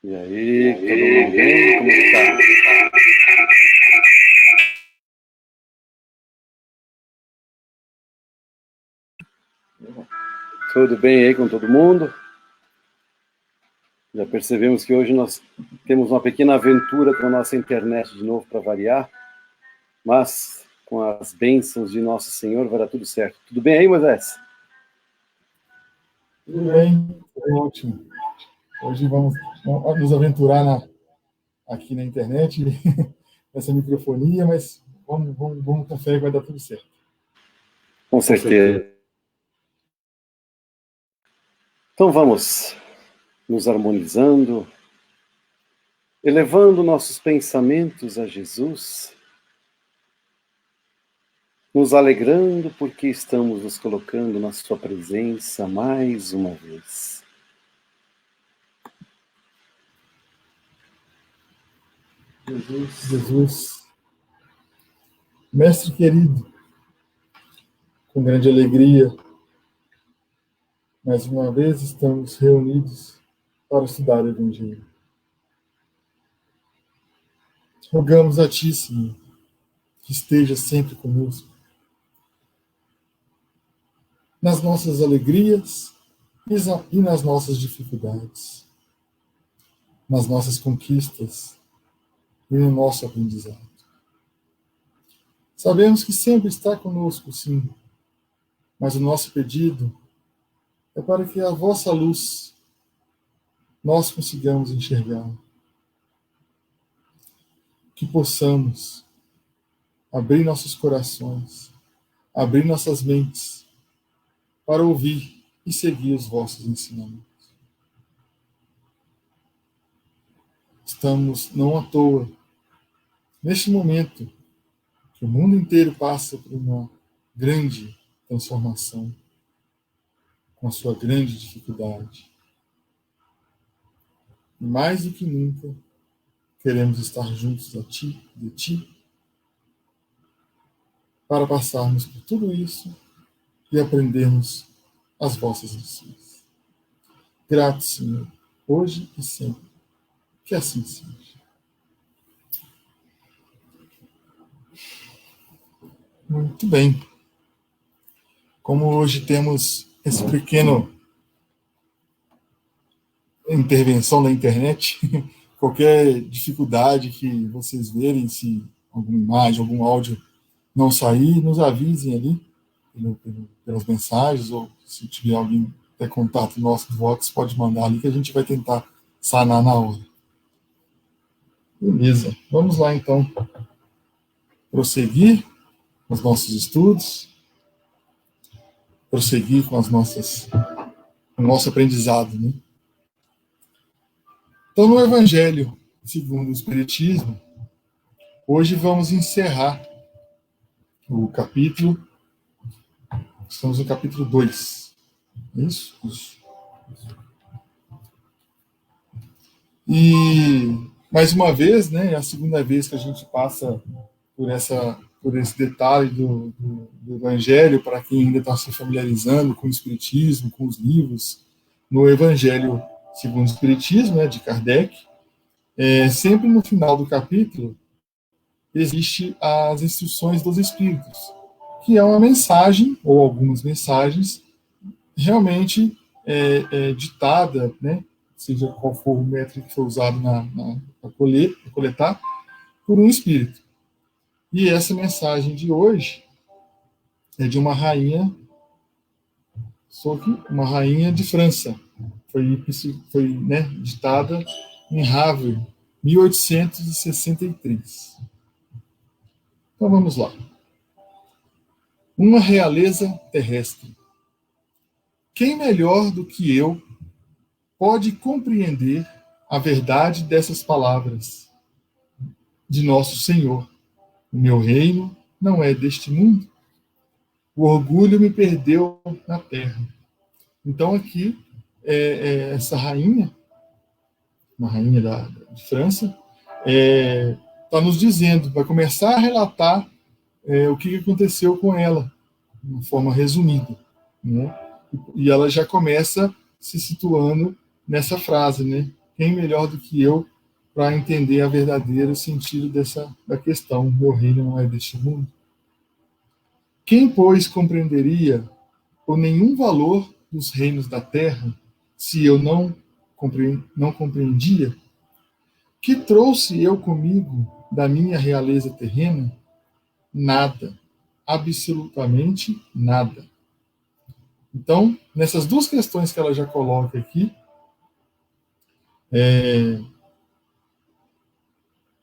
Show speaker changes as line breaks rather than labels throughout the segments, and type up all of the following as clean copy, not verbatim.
E aí, todo mundo bem? Como está? Tudo bem aí com todo mundo? Já percebemos que hoje nós temos uma pequena aventura com a nossa internet de novo para variar, mas com as bênçãos de Nosso Senhor vai dar tudo certo. Tudo bem aí, Moisés?
Tudo bem, ótimo. Hoje vamos nos aventurar aqui na internet, nessa microfonia, mas vamos com fé que vai dar tudo certo.
Com certeza. Então vamos nos harmonizando, elevando nossos pensamentos a Jesus, nos alegrando porque estamos nos colocando na sua presença mais uma vez.
Jesus, mestre querido, com grande alegria, mais uma vez estamos reunidos para estudar o Evangelho. Rogamos a Ti, Senhor, que esteja sempre conosco, nas nossas alegrias e nas nossas dificuldades, nas nossas conquistas e no nosso aprendizado. Sabemos que sempre está conosco, sim, mas o nosso pedido é para que a vossa luz nós consigamos enxergar, que possamos abrir nossos corações, abrir nossas mentes para ouvir e seguir os vossos ensinamentos. Estamos não à toa, neste momento, que o mundo inteiro passa por uma grande transformação, com a sua grande dificuldade. E mais do que nunca, queremos estar juntos de Ti, para passarmos por tudo isso e aprendermos as vossas lições. Grato, Senhor, hoje e sempre. Que assim seja. Muito bem. Como hoje temos esse pequeno intervenção da internet, qualquer dificuldade que vocês verem, se alguma imagem, algum áudio não sair, nos avisem ali pelas mensagens, ou se tiver alguém ter contato nosso do Vox, pode mandar ali que a gente vai tentar sanar na hora. Beleza, vamos lá então prosseguir com os nossos estudos, prosseguir com o nosso aprendizado, né? Então, no Evangelho segundo o Espiritismo, hoje vamos encerrar o capítulo, estamos no capítulo 2. Isso? E, mais uma vez, né, é a segunda vez que a gente passa por esse detalhe do Evangelho, para quem ainda está se familiarizando com o Espiritismo, com os livros, no Evangelho segundo o Espiritismo, né, de Kardec, sempre no final do capítulo, existe as instruções dos Espíritos, que é uma mensagem, ou algumas mensagens, realmente ditada, né, seja qual for o método que for usado para coletar, por um Espírito. E essa mensagem de hoje é de uma rainha, uma rainha de França. Foi né, ditada em Havre, 1863. Então vamos lá. Uma realeza terrestre. Quem melhor do que eu pode compreender a verdade dessas palavras de Nosso Senhor? O meu reino não é deste mundo. O orgulho me perdeu na terra. Então aqui, essa rainha, uma rainha de França, está nos dizendo, vai começar a relatar o que aconteceu com ela, de uma forma resumida, né? E ela já começa se situando nessa frase, né? quem melhor do que eu para entender a verdadeiro sentido da questão? Meu reino não é deste mundo. Quem, pois, compreenderia o nenhum valor dos reinos da terra se eu não compreendia? Que trouxe eu comigo da minha realeza terrena? Nada, absolutamente nada. Então, nessas duas questões que ela já coloca aqui,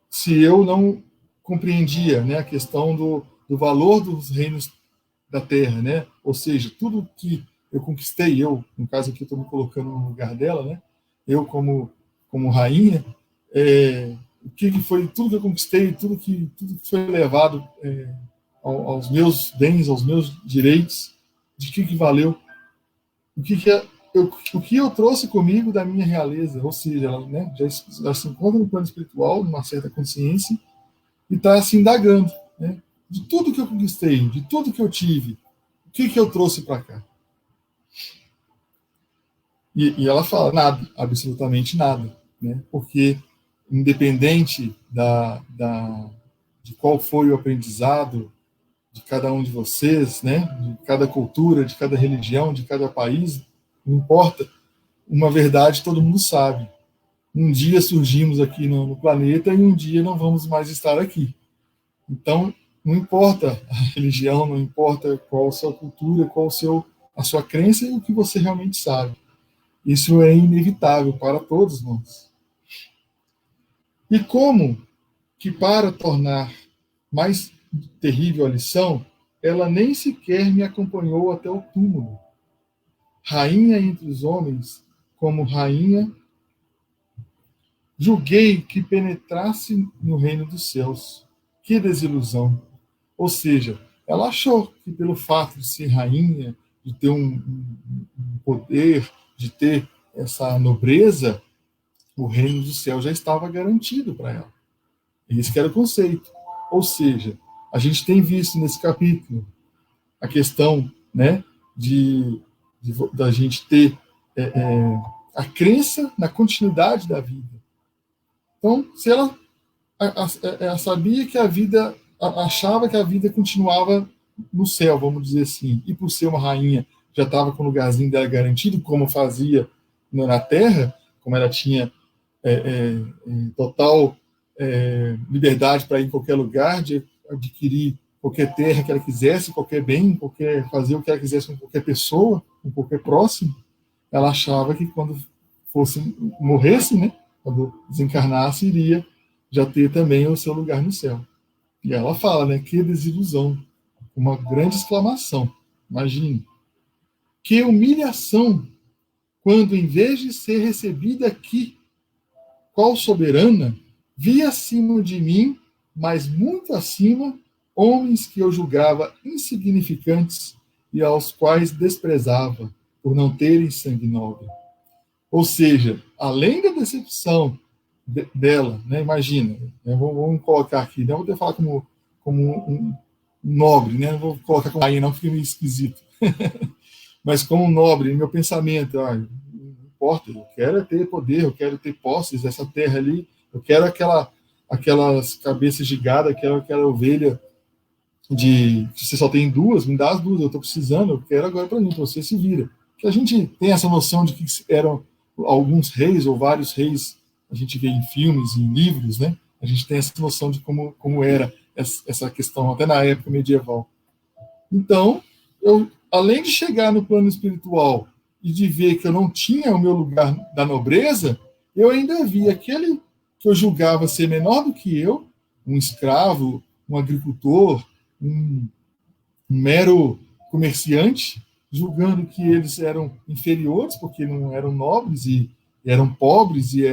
se eu não compreendia, né, a questão do valor dos reinos da terra, né, ou seja, tudo que eu conquistei, no caso aqui eu estou me colocando no lugar dela, né, eu como rainha, o que foi tudo que eu conquistei, tudo que foi levado aos meus bens, aos meus direitos, de que valeu, o que eu trouxe comigo da minha realeza, ou seja, ela, né, já se encontra no plano espiritual, numa certa consciência, e está se indagando, né, de tudo que eu conquistei, de tudo que eu tive, o que eu trouxe para cá. E ela fala nada, absolutamente nada, né, porque independente de qual foi o aprendizado de cada um de vocês, né, de cada cultura, de cada religião, de cada país, não importa, uma verdade todo mundo sabe. Um dia surgimos aqui no planeta e um dia não vamos mais estar aqui. Então, não importa a religião, não importa qual a sua cultura, a sua crença e o que você realmente sabe. Isso é inevitável para todos nós. E como que para tornar mais terrível a lição, ela nem sequer me acompanhou até o túmulo. Rainha entre os homens, como rainha, julguei que penetrasse no reino dos céus. Que desilusão! Ou seja, ela achou que pelo fato de ser rainha, de ter um poder, de ter essa nobreza, o reino do céu já estava garantido para ela. Esse que era o conceito. Ou seja, a gente tem visto nesse capítulo a questão, né, da gente ter a crença na continuidade da vida. Então, se ela sabia que a vida, achava que a vida continuava no céu, vamos dizer assim, e por ser uma rainha já estava com o lugarzinho dela garantido, como fazia na Terra, como ela tinha total liberdade para ir em qualquer lugar, de adquirir qualquer terra que ela quisesse, qualquer bem, fazer o que ela quisesse com qualquer pessoa, com qualquer próximo, ela achava que quando morresse, né, quando desencarnasse, iria já ter também o seu lugar no céu. E ela fala, né, que desilusão, uma grande exclamação, imagine. Que humilhação, quando em vez de ser recebida aqui, qual soberana, vi acima de mim, mas muito acima, homens que eu julgava insignificantes e aos quais desprezava, por não terem sangue nobre. Ou seja, além da decepção dela, né, imagina, né, vamos colocar aqui, não vou ter falar como um nobre, né, não vou colocar como rainha, não, fica meio esquisito, mas como um nobre, meu pensamento, não importa, eu quero ter poder, eu quero ter posses, essa terra ali, eu quero aquelas cabeças de gado, aquela ovelha que você só tem duas, me dá as duas, eu estou precisando, eu quero agora para mim, para você se vira. Que a gente tem essa noção de que eram alguns reis ou vários reis, a gente vê em filmes, em livros, né? A gente tem essa noção de como era essa questão até na época medieval. Então, além de chegar no plano espiritual e de ver que eu não tinha o meu lugar da nobreza, eu ainda vi aquele que eu julgava ser menor do que eu, um escravo, um agricultor, um mero comerciante, julgando que eles eram inferiores, porque não eram nobres e eram pobres e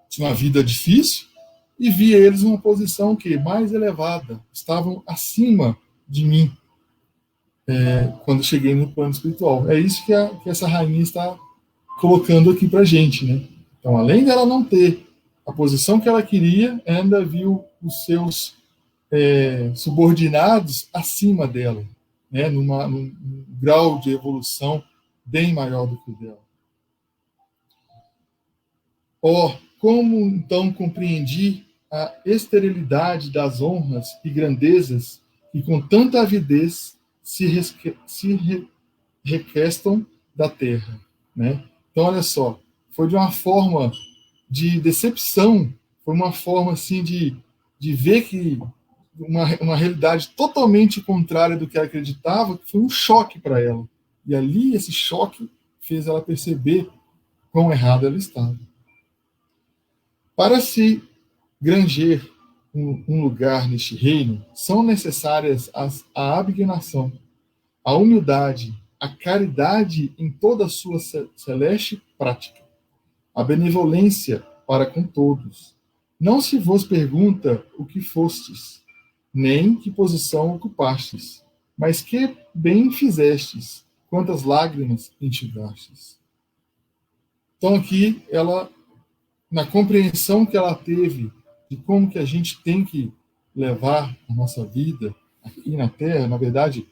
tinham uma vida difícil, e via eles numa posição mais elevada, estavam acima de mim quando cheguei no plano espiritual. É isso que essa rainha está colocando aqui para a gente, né? Então, além dela não ter a posição que ela queria, ainda viu os seus subordinados acima dela, né, num grau de evolução bem maior do que o dela. Oh, como então compreendi a esterilidade das honras e grandezas que com tanta avidez se requestam da terra, né? Então, olha só, foi de uma forma de decepção, foi uma forma assim de ver que uma realidade totalmente contrária do que ela acreditava, que foi um choque para ela. E ali esse choque fez ela perceber quão errada ela estava. Para se granger um lugar neste reino, são necessárias a abnegação, a humildade, a caridade em toda a sua celeste prática, a benevolência para com todos. Não se vos pergunta o que fostes, nem que posição ocupastes, mas que bem fizestes, quantas lágrimas enxugastes. Então aqui ela, na compreensão que ela teve de como que a gente tem que levar a nossa vida aqui na Terra, na verdade,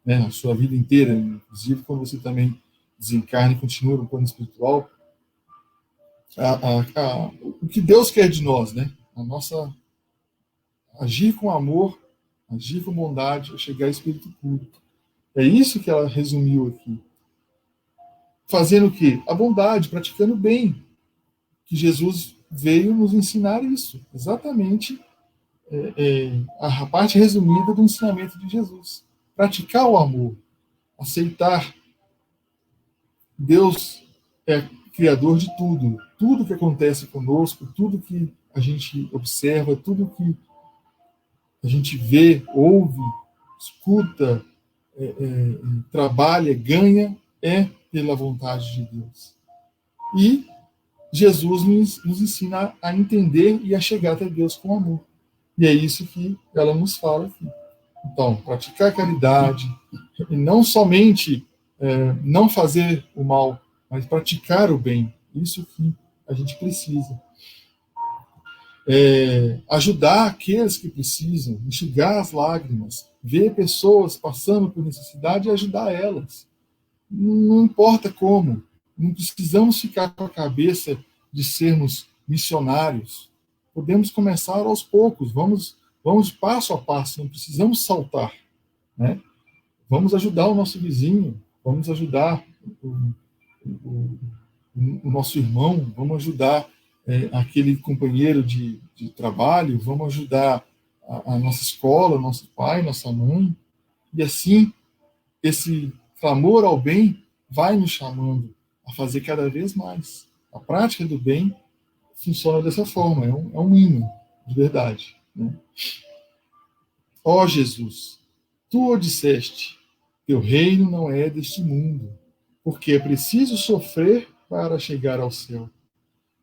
né, a sua vida inteira, inclusive quando você também desencarna e continua no plano espiritual, o que Deus quer de nós, né? A nossa agir com amor, agir com bondade, chegar a espírito puro. É isso que ela resumiu aqui. Fazendo o quê? A bondade, praticando o bem. Que Jesus veio nos ensinar isso. Exatamente a parte resumida do ensinamento de Jesus. Praticar o amor. Aceitar. Deus é criador de tudo. Tudo que acontece conosco, tudo que a gente observa, tudo que a gente vê, ouve, escuta, trabalha, ganha, é pela vontade de Deus. E Jesus nos ensina a entender e a chegar até Deus com amor. E é isso que ela nos fala aqui. Então, praticar a caridade, e não somente não fazer o mal, mas praticar o bem. Isso que a gente precisa. Ajudar aqueles que precisam, enxugar as lágrimas, ver pessoas passando por necessidade e ajudar elas. Não importa como, não precisamos ficar com a cabeça de sermos missionários. Podemos começar aos poucos, vamos passo a passo, não precisamos saltar, né? Vamos ajudar o nosso vizinho, vamos ajudar o nosso irmão, vamos ajudar aquele companheiro de trabalho, vamos ajudar a nossa escola, nosso pai, nossa mãe, e assim esse clamor ao bem vai nos chamando a fazer cada vez mais. A prática do bem funciona dessa forma, é um hino de verdade. Né? Ó Jesus, tu o disseste, teu reino não é deste mundo, porque é preciso sofrer para chegar ao céu,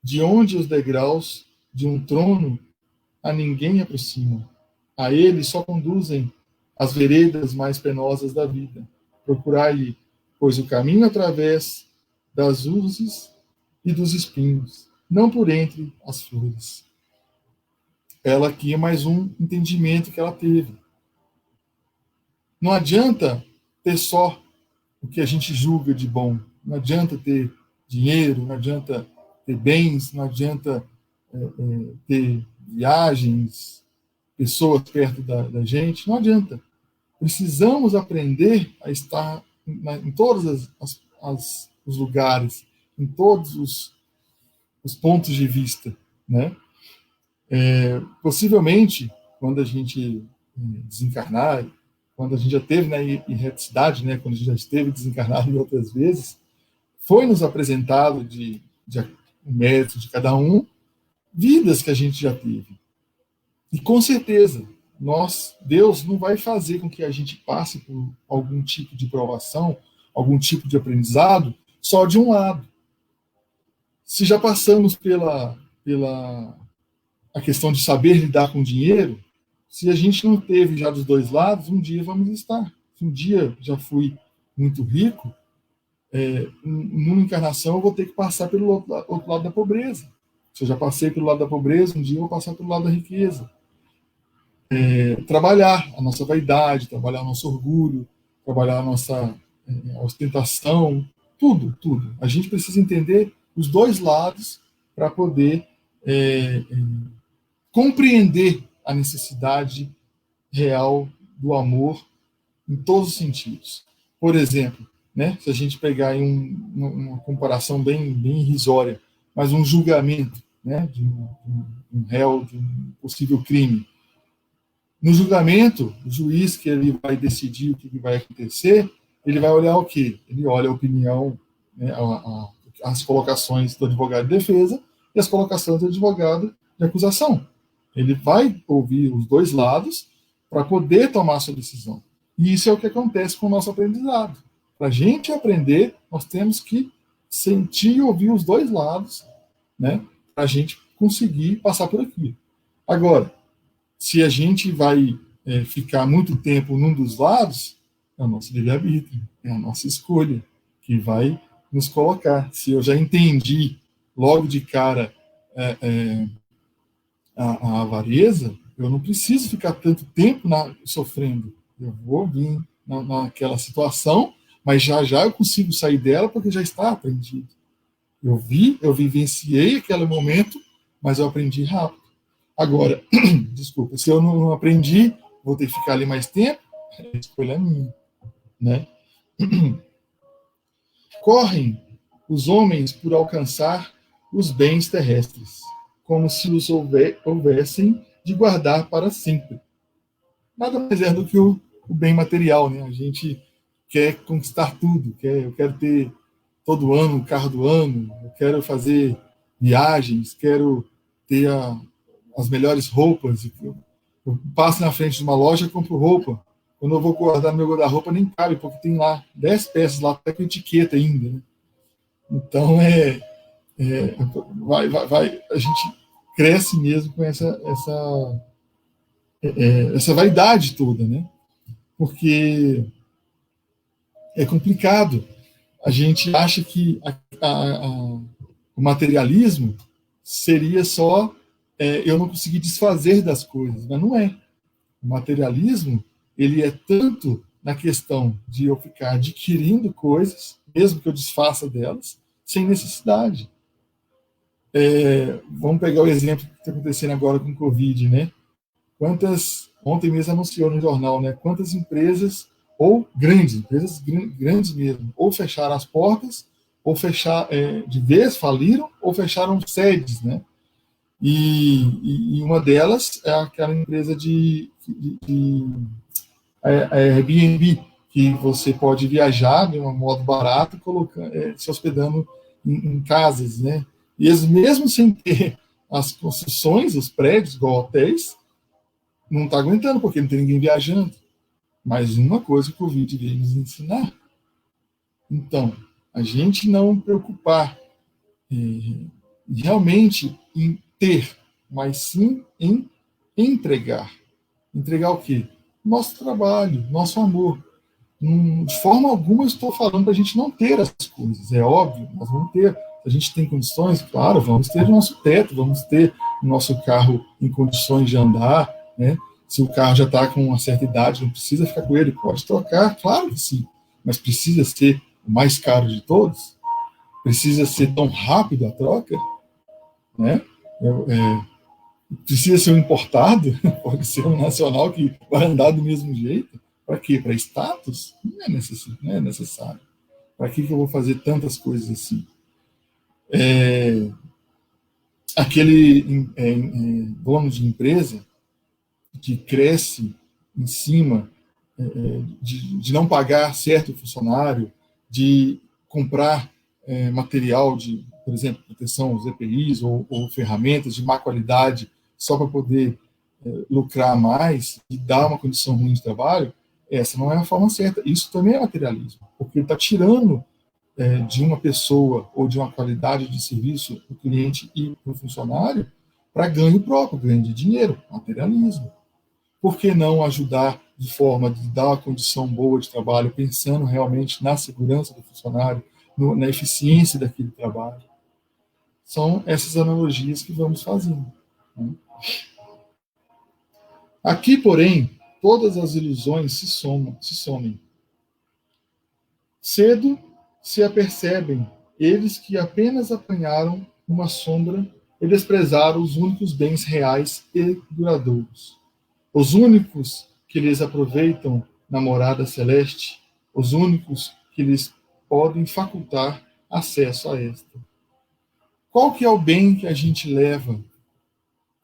de onde os degraus de um trono a ninguém aproximam. A ele só conduzem as veredas mais penosas da vida. Procurai-lhe, pois, o caminho através das urzes e dos espinhos, não por entre as flores. Ela aqui é mais um entendimento que ela teve. Não adianta ter só o que a gente julga de bom. Não adianta ter dinheiro, não adianta ter bens, não adianta ter viagens, pessoas perto da gente, não adianta. Precisamos aprender a estar em todos os lugares, em todos os pontos de vista, né? Possivelmente, quando a gente desencarnar, quando a gente já teve na erreticidade, né, quando a gente já esteve desencarnado outras vezes, foi nos apresentado de o mérito de cada um, vidas que a gente já teve. E com certeza, Deus não vai fazer com que a gente passe por algum tipo de provação, algum tipo de aprendizado, só de um lado. Se já passamos pela a questão de saber lidar com dinheiro, se a gente não teve já dos dois lados, um dia vamos estar. Se um dia já fui muito rico, numa encarnação eu vou ter que passar pelo outro lado da pobreza. Se eu já passei pelo lado da pobreza, um dia eu vou passar pelo lado da riqueza. Trabalhar a nossa vaidade, trabalhar o nosso orgulho, trabalhar a nossa ostentação, tudo. A gente precisa entender os dois lados para poder compreender a necessidade real do amor em todos os sentidos. Por exemplo, né, se a gente pegar em uma comparação bem irrisória, mas um julgamento, né, de um réu, de um possível crime. No julgamento, o juiz que ele vai decidir o que vai acontecer, ele vai olhar o quê? Ele olha a opinião, né, as colocações do advogado de defesa e as colocações do advogado de acusação. Ele vai ouvir os dois lados para poder tomar a sua decisão. E isso é o que acontece com o nosso aprendizado. Para a gente aprender, nós temos que sentir e ouvir os dois lados, né, para a gente conseguir passar por aqui. Agora, se a gente vai ficar muito tempo num dos lados, é o nosso livre-arbítrio, é a nossa escolha que vai nos colocar. Se eu já entendi logo de cara a avareza, eu não preciso ficar tanto tempo sofrendo. Eu vou vir naquela situação, mas já eu consigo sair dela porque já está aprendido. Eu vivenciei aquele momento, mas eu aprendi rápido. Agora, desculpa, se eu não aprendi, vou ter que ficar ali mais tempo, a escolha é minha, né? Correm os homens por alcançar os bens terrestres, como se os houvessem de guardar para sempre. Nada mais é do que o bem material, né? A gente quer conquistar tudo, eu quero ter todo ano o carro do ano, eu quero fazer viagens, quero ter as melhores roupas. Eu passo na frente de uma loja e compro roupa. Quando eu vou guardar no meu guarda-roupa, nem cabe, porque tem lá 10 peças lá, até com etiqueta ainda. Né? Então, a gente cresce mesmo com essa vaidade toda, né? Porque é complicado. A gente acha que o materialismo seria só eu não conseguir desfazer das coisas, mas não é. O materialismo, ele é tanto na questão de eu ficar adquirindo coisas, mesmo que eu desfaça delas, sem necessidade. Vamos pegar o exemplo que está acontecendo agora com o Covid, né? Ontem mesmo anunciou no jornal, né? Quantas empresas, ou empresas grandes mesmo, ou fecharam as portas, ou de vez faliram, ou fecharam sedes, né? E uma delas é aquela empresa a Airbnb, que você pode viajar de um modo barato, se hospedando em casas, né? E eles mesmo sem ter as construções, os prédios, igual hotéis, não está aguentando, porque não tem ninguém viajando. Mas uma coisa que o Covid veio nos ensinar. Então, a gente não preocupar realmente em ter, mas sim em entregar. Entregar o quê? Nosso trabalho, nosso amor. De forma alguma eu estou falando para a gente não ter as coisas. É óbvio, nós vamos ter. Se a gente tem condições, claro, vamos ter o nosso teto, vamos ter o nosso carro em condições de andar, né? Se o carro já está com uma certa idade, não precisa ficar com ele, pode trocar, claro que sim. Mas precisa ser o mais caro de todos? Precisa ser tão rápido a troca? Né? Precisa ser um importado? Pode ser um nacional que vai andar do mesmo jeito? Para quê? Para status? Não é necessário. Para que eu vou fazer tantas coisas assim? Aquele dono de empresa que cresce em cima de não pagar certo funcionário, de comprar material de, por exemplo, proteção aos EPIs ou ferramentas de má qualidade só para poder lucrar mais e dar uma condição ruim de trabalho, essa não é a forma certa. Isso também é materialismo, porque ele está tirando de uma pessoa ou de uma qualidade de serviço do cliente e do funcionário para ganho próprio, ganho de dinheiro, materialismo. Por que não ajudar de forma de dar uma condição boa de trabalho, pensando realmente na segurança do funcionário, na eficiência daquele trabalho? São essas analogias que vamos fazendo. Né? Aqui, porém, todas as ilusões se somem. Cedo se apercebem eles que apenas apanharam uma sombra e desprezaram os únicos bens reais e duradouros. Os únicos que lhes aproveitam na morada celeste, os únicos que lhes podem facultar acesso a esta. Qual que é o bem que a gente leva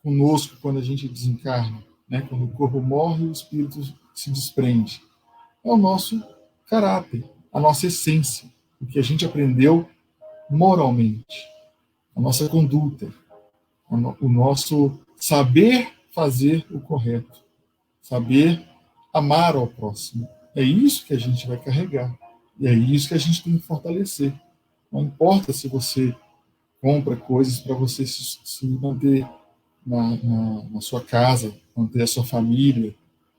conosco quando a gente desencarna, né? Quando o corpo morre e o espírito se desprende? É o nosso caráter, a nossa essência, o que a gente aprendeu moralmente, a nossa conduta, o nosso saber fazer o correto, saber amar ao próximo. É isso que a gente vai carregar. E é isso que a gente tem que fortalecer. Não importa se você compra coisas para você se manter na sua casa, manter a sua família,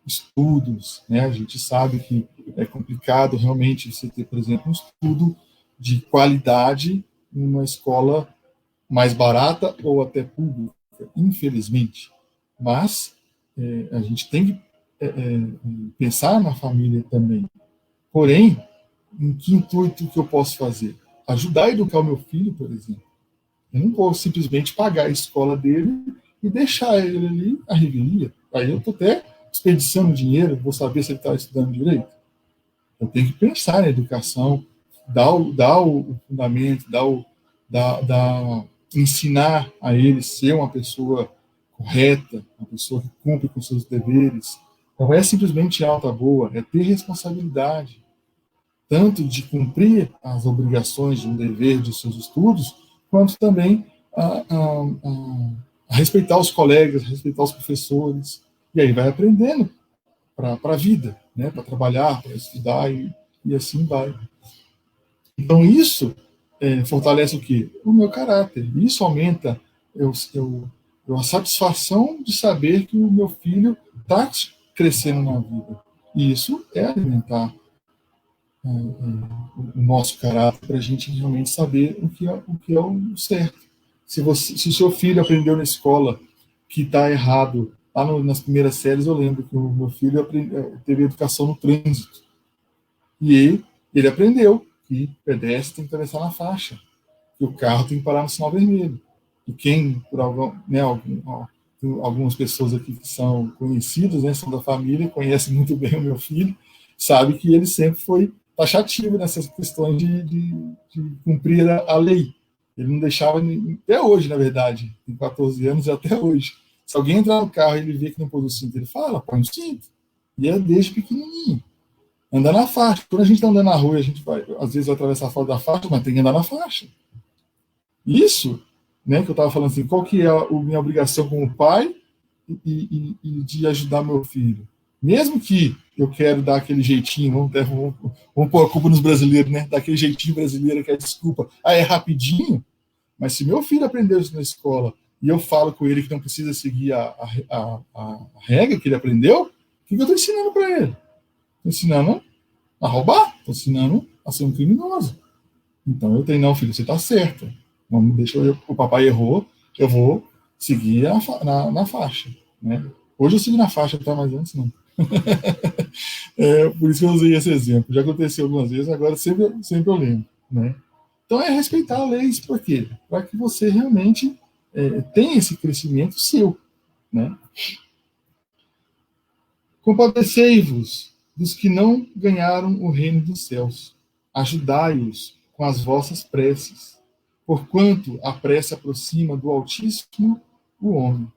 estudos, né? A gente sabe que é complicado realmente você ter, por exemplo, um estudo de qualidade em uma escola mais barata ou até pública, infelizmente. Mas a gente tem que pensar na família também. Porém, em que intuito que eu posso fazer? Ajudar a educar o meu filho, por exemplo. Eu não vou simplesmente pagar a escola dele e deixar ele ali à revelia. Aí eu estou até desperdiçando dinheiro, vou saber se ele está estudando direito. Eu tenho que pensar na educação, dar o fundamento, ensinar a ele ser uma pessoa correta, uma pessoa que cumpre com seus deveres. Não é simplesmente alta boa, é ter responsabilidade, tanto de cumprir as obrigações de um dever de seus estudos, quanto também a respeitar os colegas, a respeitar os professores. E aí vai aprendendo para a vida, né? Para trabalhar, para estudar e assim vai. Então isso fortalece o quê? O meu caráter. Isso aumenta a satisfação de saber que o meu filho está crescendo na vida. E isso é alimentar o nosso caráter para a gente realmente saber o que é o certo. Se o seu filho aprendeu na escola que está errado, lá nas primeiras séries eu lembro que o meu filho teve educação no trânsito. E ele aprendeu que o pedestre tem que atravessar na faixa, que o carro tem que parar no sinal vermelho. E quem, por algumas pessoas aqui que são conhecidas, né, são da família, conhecem muito bem o meu filho, sabe que ele sempre foi taxativo nessas questões de cumprir a lei. Ele não deixava, até hoje, na verdade, tem 14 anos e até hoje. Se alguém entrar no carro e ele vê que não pôs o cinto, ele fala, põe o cinto. E é desde pequenininho. Andar na faixa. Quando a gente está andando na rua, a gente vai, às vezes, vai atravessar fora da faixa, mas tem que andar na faixa. Isso, né, que eu estava falando assim, qual que é a minha obrigação como pai e de ajudar meu filho? Mesmo que eu quero dar aquele jeitinho, vamos pôr a culpa nos brasileiros, né? Daquele jeitinho brasileiro que é desculpa. É rapidinho, mas se meu filho aprendeu isso na escola e eu falo com ele que não precisa seguir a regra que ele aprendeu, o que eu estou ensinando para ele? Estou ensinando a roubar, estou ensinando a ser um criminoso. Então eu tenho, não, filho, você está certo. O papai errou, eu vou seguir na faixa. Né? Hoje eu sigo na faixa, tá? Mas antes não. Por isso que eu usei esse exemplo. Já aconteceu algumas vezes, agora sempre eu lembro. Né? Então é respeitar a lei, por quê? Para que você realmente tenha esse crescimento seu. Né? Compadecei-vos dos que não ganharam o reino dos céus. Ajudai-os com as vossas preces, porquanto a prece aproxima do Altíssimo o homem.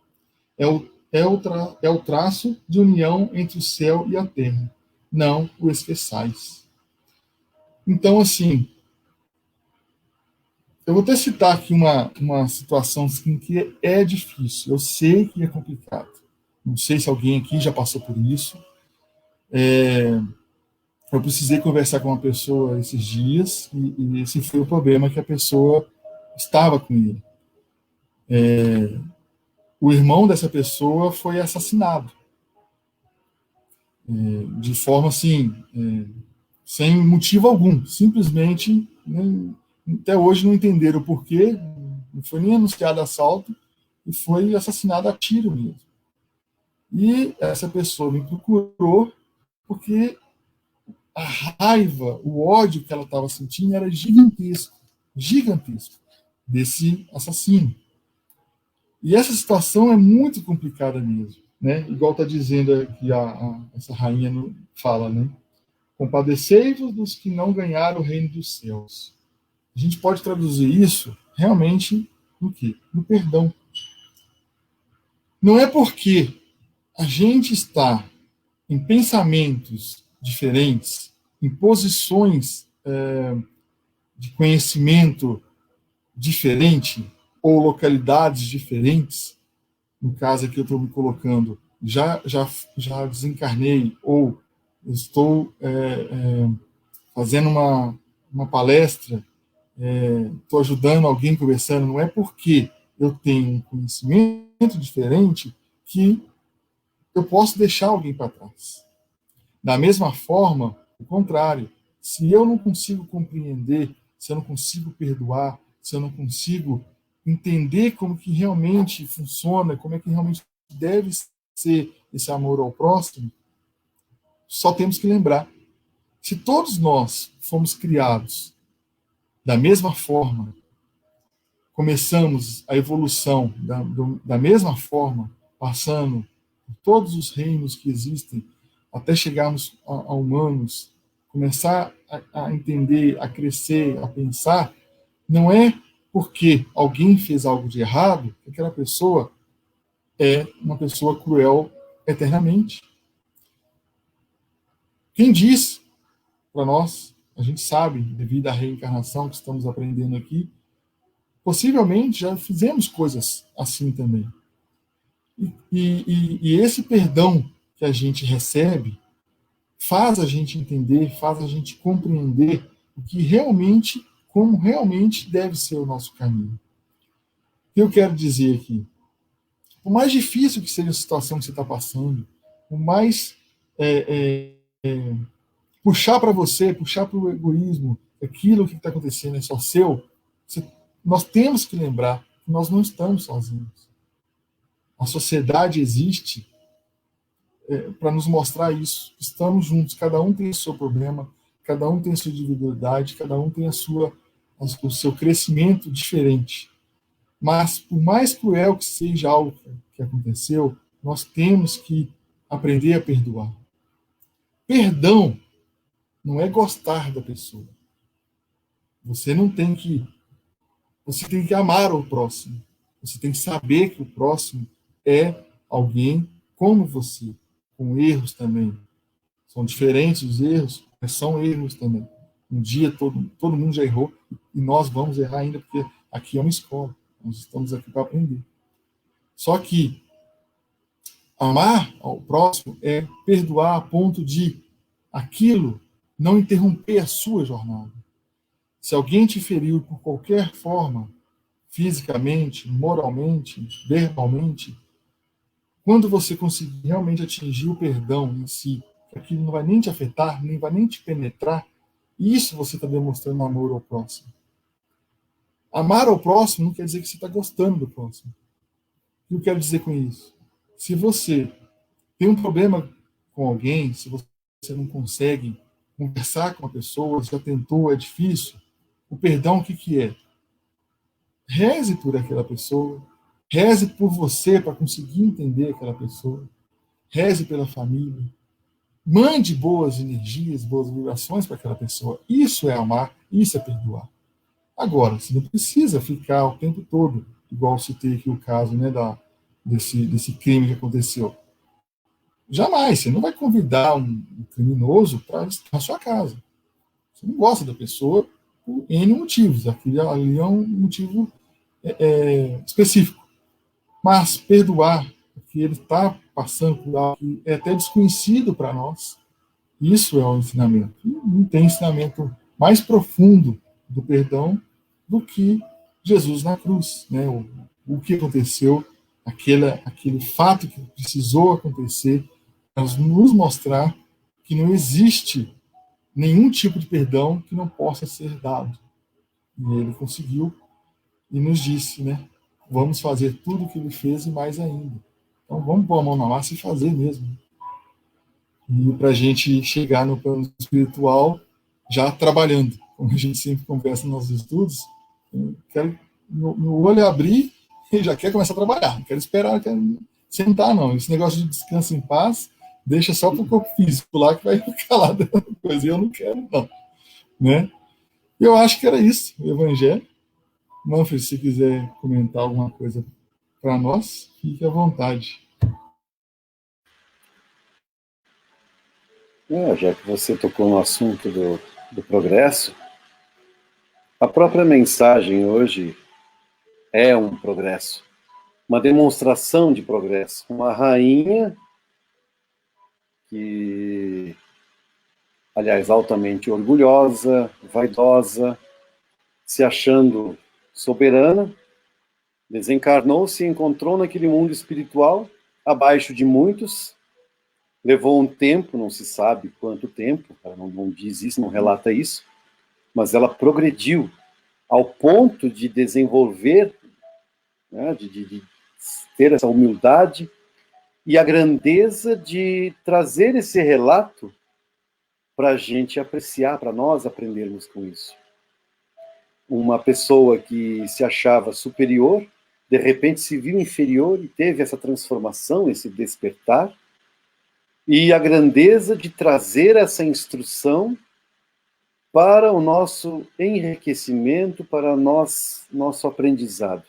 É o traço de união entre o céu e a terra. Não o esqueçais. Então, assim, eu vou até citar aqui uma situação assim, que é difícil. Eu sei que é complicado. Não sei se alguém aqui já passou por isso. Eu precisei conversar com uma pessoa esses dias e esse foi o problema que a pessoa estava com ele. O irmão dessa pessoa foi assassinado de forma assim, sem motivo algum, simplesmente, né, até hoje não entenderam o porquê, não foi nem anunciado assalto e foi assassinado a tiro mesmo. E essa pessoa me procurou porque a raiva, o ódio que ela estava sentindo era gigantesco, gigantesco. desse assassino. E essa situação é muito complicada mesmo, né? Igual está dizendo aqui essa rainha fala, né? Compadecei-vos dos que não ganharam o reino dos céus. A gente pode traduzir isso realmente no quê? No perdão. Não é porque a gente está em pensamentos diferentes, em posições de conhecimento diferente ou localidades diferentes, no caso aqui eu estou me colocando, já desencarnei ou estou fazendo uma palestra, estou ajudando alguém conversando, não é porque eu tenho um conhecimento diferente que eu posso deixar alguém para trás. Da mesma forma, o contrário, se eu não consigo compreender, se eu não consigo perdoar, se eu não consigo entender como que realmente funciona, como é que realmente deve ser esse amor ao próximo, só temos que lembrar, se todos nós fomos criados da mesma forma, começamos a evolução da mesma forma, passando por todos os reinos que existem, até chegarmos a humanos, começar a entender, a crescer, a pensar, não é porque alguém fez algo de errado que aquela pessoa é uma pessoa cruel eternamente. Quem diz para nós, a gente sabe, devido à reencarnação que estamos aprendendo aqui, possivelmente já fizemos coisas assim também. E esse perdão que a gente recebe faz a gente entender, faz a gente compreender o que realmente, como realmente deve ser o nosso caminho. O que eu quero dizer aqui? Por mais difícil que seja a situação que você está passando, por mais puxar para você, puxar para o egoísmo, aquilo que está acontecendo é só seu, nós temos que lembrar que nós não estamos sozinhos. A sociedade existe para nos mostrar isso. Estamos juntos, cada um tem o seu problema, cada um tem a sua individualidade, cada um tem o seu crescimento diferente. Mas, por mais cruel que seja algo que aconteceu, nós temos que aprender a perdoar. Perdão não é gostar da pessoa. Você tem que amar o próximo. Você tem que saber que o próximo é alguém como você, com erros também. São diferentes os erros, mas são erros também. Um dia todo mundo já errou e nós vamos errar ainda, porque aqui é uma escola. Nós estamos aqui para aprender. Só que amar ao próximo é perdoar a ponto de aquilo não interromper a sua jornada. Se alguém te feriu por qualquer forma, fisicamente, moralmente, verbalmente, quando você conseguir realmente atingir o perdão em si, aquilo não vai nem te afetar, nem vai nem te penetrar, isso você está demonstrando amor ao próximo. Amar ao próximo não quer dizer que você está gostando do próximo. O que eu quero dizer com isso? Se você tem um problema com alguém, se você não consegue conversar com a pessoa, já tentou, é difícil, o perdão o que é? Reze por aquela pessoa, reze por você para conseguir entender aquela pessoa, reze pela família, mande boas energias, boas vibrações para aquela pessoa. Isso é amar, isso é perdoar. Agora, você não precisa ficar o tempo todo, igual citei aqui o caso, né, desse crime que aconteceu. Jamais, você não vai convidar um criminoso para estar na sua casa. Você não gosta da pessoa por N motivos. Aquilo ali é um motivo específico. Mas perdoar, porque ele está passando por algo que é até desconhecido para nós, isso é o ensinamento. E não tem ensinamento mais profundo do perdão do que Jesus na cruz. Né? O que aconteceu, aquele fato que precisou acontecer, para nos mostrar que não existe nenhum tipo de perdão que não possa ser dado. E ele conseguiu e nos disse, né? Vamos fazer tudo o que ele fez e mais ainda. Então vamos pôr a mão na massa e fazer mesmo. E para a gente chegar no plano espiritual já trabalhando. Como a gente sempre conversa nos nossos estudos, eu quero meu olho abrir e já quer começar a trabalhar. Não quero esperar, não quero sentar, não. Esse negócio de descanso em paz, deixa só para o corpo físico lá que vai ficar lá dando coisa. E eu não quero, não. Né? Eu acho que era isso, o Evangelho. Manfred, se quiser comentar alguma coisa para nós, fique à vontade.
Já que você tocou no assunto do progresso, a própria mensagem hoje é um progresso, uma demonstração de progresso. Uma rainha que, aliás, altamente orgulhosa, vaidosa, se achando soberana, desencarnou, se encontrou naquele mundo espiritual, abaixo de muitos, levou um tempo, não se sabe quanto tempo, ela não diz isso, não relata isso, mas ela progrediu ao ponto de desenvolver, né, de ter essa humildade e a grandeza de trazer esse relato para a gente apreciar, para nós aprendermos com isso. Uma pessoa que se achava superior, de repente se viu inferior e teve essa transformação, esse despertar, e a grandeza de trazer essa instrução para o nosso enriquecimento, para nosso aprendizado.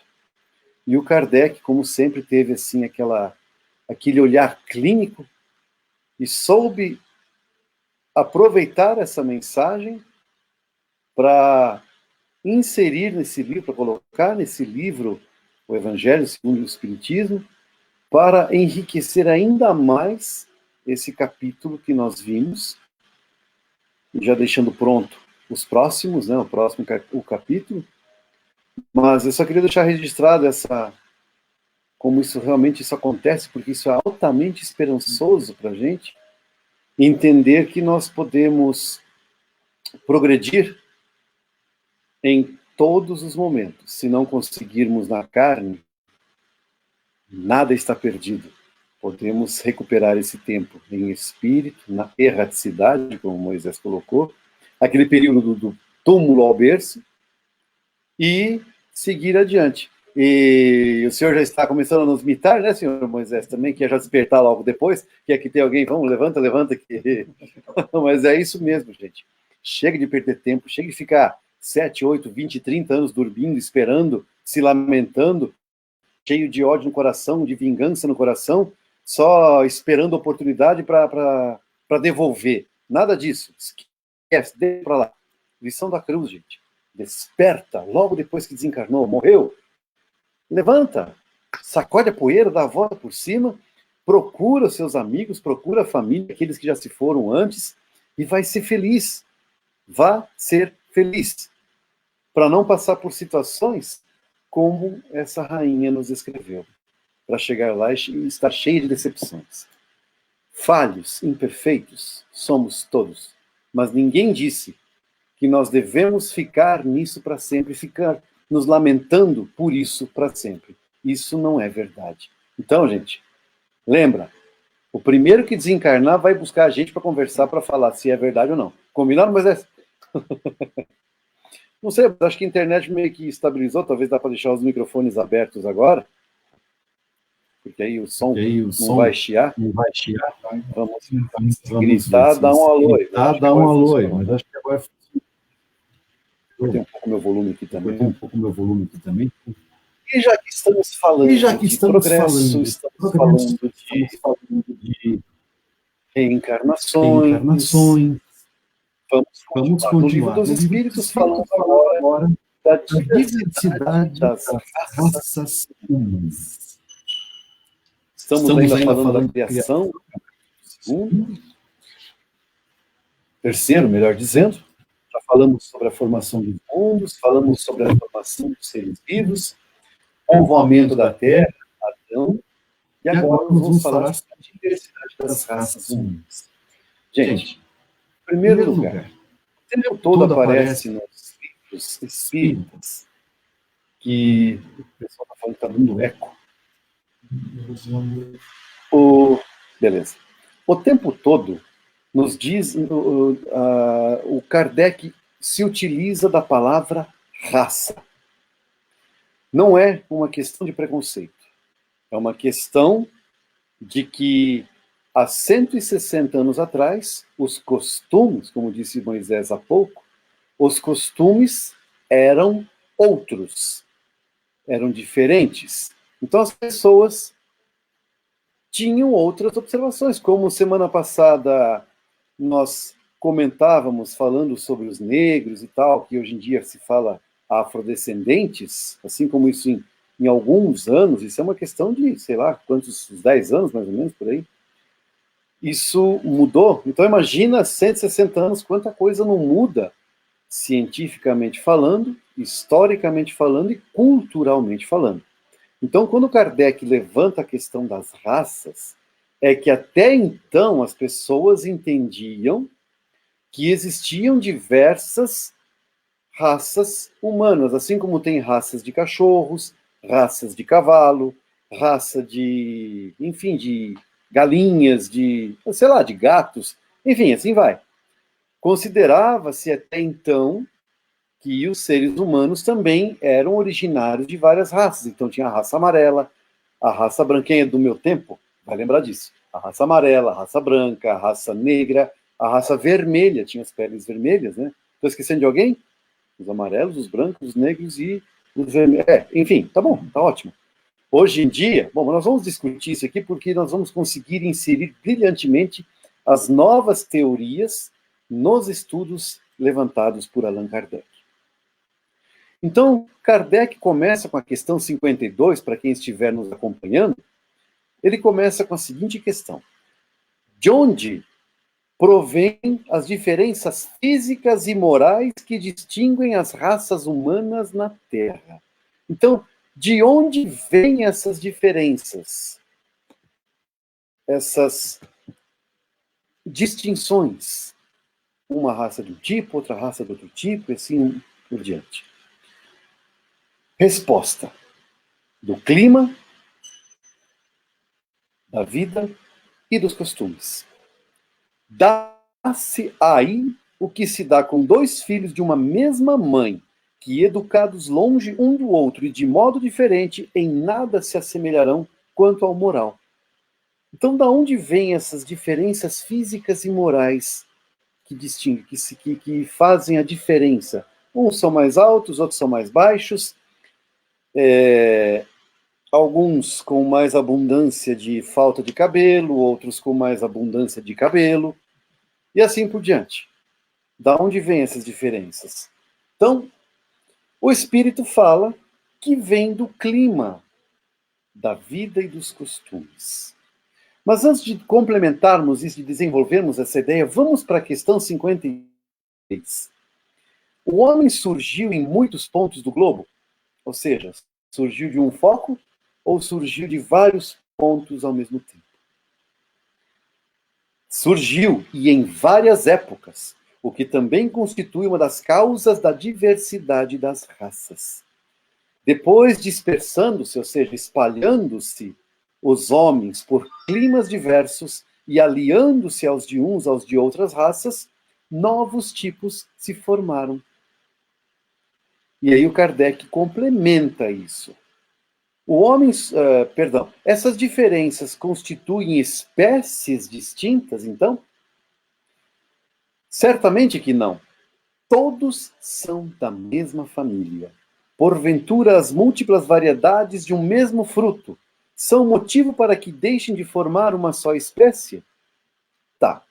E o Kardec, como sempre, teve assim aquele olhar clínico e soube aproveitar essa mensagem para inserir nesse livro, para colocar nesse livro o Evangelho segundo o Espiritismo, para enriquecer ainda mais esse capítulo que nós vimos, já deixando pronto os próximos, né, o capítulo, mas eu só queria deixar registrado como isso acontece, porque isso é altamente esperançoso para a gente, entender que nós podemos progredir em todos os momentos. Se não conseguirmos na carne, nada está perdido. Podemos recuperar esse tempo em espírito, na erraticidade, como Moisés colocou, aquele período do túmulo ao berço, e seguir adiante. E o senhor já está começando a nos imitar, né, senhor Moisés, também, que é já despertar logo depois, que aqui tem alguém, vamos, levanta aqui. Mas é isso mesmo, gente. Chega de perder tempo, chega de ficar 7, 8, 20, 30 anos dormindo, esperando, se lamentando, cheio de ódio no coração, de vingança no coração, só esperando oportunidade para devolver. Nada disso. Esquece, deixa para lá. Lição da cruz, gente. Desperta, logo depois que desencarnou, morreu. Levanta, sacode a poeira, dá a volta por cima, procura os seus amigos, procura a família, aqueles que já se foram antes, e vai ser feliz. Vá ser feliz. Para não passar por situações como essa rainha nos escreveu. Para chegar lá e estar cheia de decepções. Falhos, imperfeitos, somos todos. Mas ninguém disse que nós devemos ficar nisso para sempre, ficar nos lamentando por isso para sempre. Isso não é verdade. Então, gente, lembra, o primeiro que desencarnar vai buscar a gente para conversar, para falar se é verdade ou não. Combinado, mas é... Não sei, acho que a internet meio que estabilizou, talvez dá para deixar os microfones abertos agora, porque aí o som não vai chiar.
Não vai chiar.
Vamos gritar, dar um alô.
Dá um alô aí, mas acho que agora...
Vou ter um pouco meu volume aqui também. E já que estamos falando de progresso, estamos falando de reencarnações, vamos continuar. No Livro dos Espíritos, falando agora da diversidade das raças humanas. Estamos ainda falando da criação, terceiro, melhor dizendo. Já falamos sobre a formação dos mundos, falamos sobre a formação dos seres vivos, povoamento da Terra, Adão, e agora nós vamos falar sobre a diversidade das raças humanas. Gente, em primeiro lugar, o tempo todo aparece nos livros espíritas que o pessoal está falando que está dando eco. Beleza. O tempo todo nos diz, o Kardec se utiliza da palavra raça. não é uma questão de preconceito. É uma questão de que, há 160 anos atrás, os costumes, como disse Moisés há pouco, os costumes eram outros, eram diferentes. Então as pessoas tinham outras observações, como semana passada nós comentávamos falando sobre os negros e tal, que hoje em dia se fala afrodescendentes, assim como isso em alguns anos, isso é uma questão de, sei lá, quantos, 10 anos mais ou menos, por aí. Isso mudou. Então imagina 160 anos, quanta coisa não muda, cientificamente falando, historicamente falando e culturalmente falando. Então, quando Kardec levanta a questão das raças, é que até então as pessoas entendiam que existiam diversas raças humanas, assim como tem raças de cachorros, raças de cavalo, raça de, enfim, de galinhas, de, sei lá, de gatos, enfim, assim vai. Considerava-se até então que os seres humanos também eram originários de várias raças. Então tinha a raça amarela, a raça branquinha do meu tempo, vai lembrar disso. A raça amarela, a raça branca, a raça negra, a raça vermelha, tinha as peles vermelhas, né? Estou esquecendo de alguém? Os amarelos, os brancos, os negros e os vermelhos. Enfim, tá bom, tá ótimo. Hoje em dia, bom, nós vamos discutir isso aqui porque nós vamos conseguir inserir brilhantemente as novas teorias nos estudos levantados por Allan Kardec. Então, Kardec começa com a questão 52, para quem estiver nos acompanhando, ele começa com a seguinte questão: de onde provém as diferenças físicas e morais que distinguem as raças humanas na Terra? Então, de onde vêm essas diferenças? Essas distinções? Uma raça de um tipo, outra raça de outro tipo, e assim por diante. Resposta: do clima, da vida e dos costumes. Dá-se aí o que se dá com dois filhos de uma mesma mãe, que, educados longe um do outro e de modo diferente, em nada se assemelharão quanto ao moral. Então, da onde vêm essas diferenças físicas e morais que distinguem, que fazem a diferença? Uns são mais altos, outros são mais baixos, alguns com mais abundância de falta de cabelo, outros com mais abundância de cabelo, e assim por diante. Da onde vêm essas diferenças? Então, o Espírito fala que vem do clima, da vida e dos costumes. Mas antes de complementarmos isso, de desenvolvermos essa ideia, vamos para a questão 53. O homem surgiu em muitos pontos do globo? Ou seja, surgiu de um foco ou surgiu de vários pontos ao mesmo tempo? Surgiu, e em várias épocas, o que também constitui uma das causas da diversidade das raças. Depois dispersando-se, ou seja, espalhando-se, os homens por climas diversos e aliando-se aos de uns aos de outras raças, novos tipos se formaram. E aí o Kardec complementa isso. Essas diferenças constituem espécies distintas, então? Certamente que não. Todos são da mesma família. Porventura, as múltiplas variedades de um mesmo fruto são motivo para que deixem de formar uma só espécie? Tá.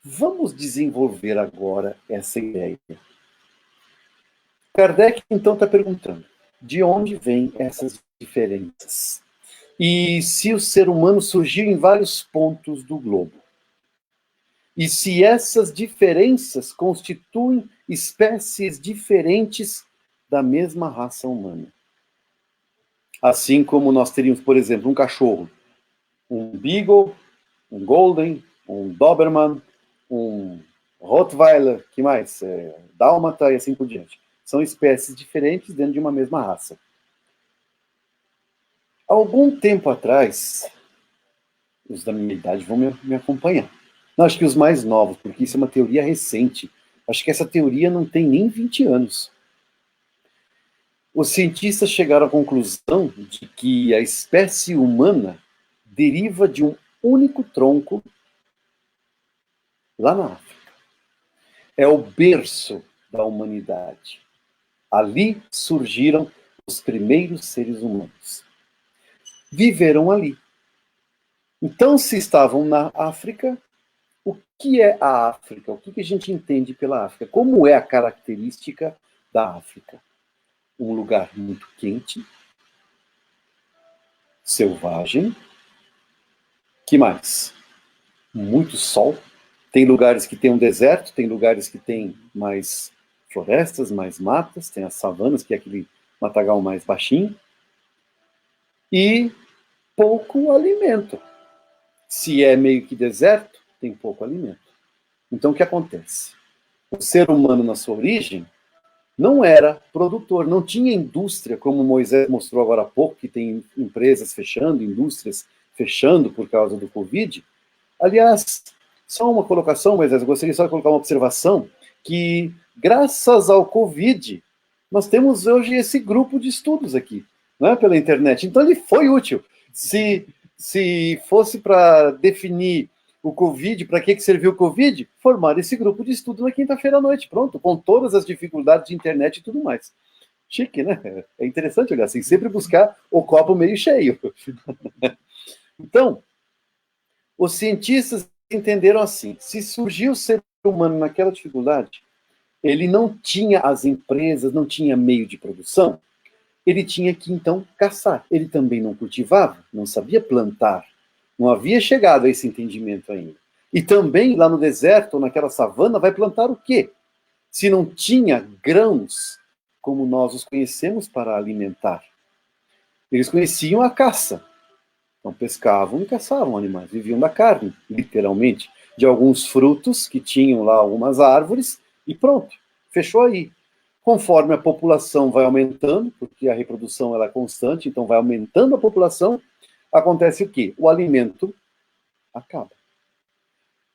Vamos desenvolver agora essa ideia. Kardec, então, está perguntando: de onde vêm essas diferenças? E se o ser humano surgiu em vários pontos do globo? E se essas diferenças constituem espécies diferentes da mesma raça humana? Assim como nós teríamos, por exemplo, um cachorro, um Beagle, um Golden, um Doberman, um Rottweiler, que mais? Dálmata e assim por diante. São espécies diferentes dentro de uma mesma raça. Algum tempo atrás, os da minha idade vão me acompanhar. Não, acho que os mais novos, porque isso é uma teoria recente. Acho que essa teoria não tem nem 20 anos. os cientistas chegaram à conclusão de que a espécie humana deriva de um único tronco lá na África. É o berço da humanidade. Ali surgiram os primeiros seres humanos. Viveram ali. Então, se estavam na África, o que é a África? O que a gente entende pela África? Como é a característica da África? Um lugar muito quente, selvagem. Que mais? Muito sol. Tem lugares que tem um deserto, tem lugares que tem mais florestas, mais matas, tem as savanas, que é aquele matagal mais baixinho. E pouco alimento. Se é meio que deserto, tem pouco alimento. Então, o que acontece? O ser humano, na sua origem, não era produtor, não tinha indústria, como Moisés mostrou agora há pouco, que tem empresas fechando, indústrias fechando por causa do Covid. Aliás, só uma colocação, Moisés, eu gostaria só de colocar uma observação, que graças ao Covid, nós temos hoje esse grupo de estudos aqui, né, pela internet. Então, ele foi útil. Se fosse para definir o Covid, para que serviu o Covid? Formar esse grupo de estudo na quinta-feira à noite, pronto, com todas as dificuldades de internet e tudo mais. Chique, né? É interessante olhar assim, sempre buscar o copo meio cheio. Então, os cientistas entenderam assim, se surgiu o ser humano naquela dificuldade, ele não tinha as empresas, não tinha meio de produção, ele tinha que, então, caçar. Ele também não cultivava, não sabia plantar. Não havia chegado a esse entendimento ainda. E também, lá no deserto, ou naquela savana, vai plantar o quê? Se não tinha grãos, como nós os conhecemos para alimentar. Eles conheciam a caça. Então, pescavam e caçavam animais. Viviam da carne, literalmente. De alguns frutos que tinham lá algumas árvores, e pronto. Fechou aí. Conforme a população vai aumentando, porque a reprodução ela é constante, então vai aumentando a população, acontece o quê? O alimento acaba.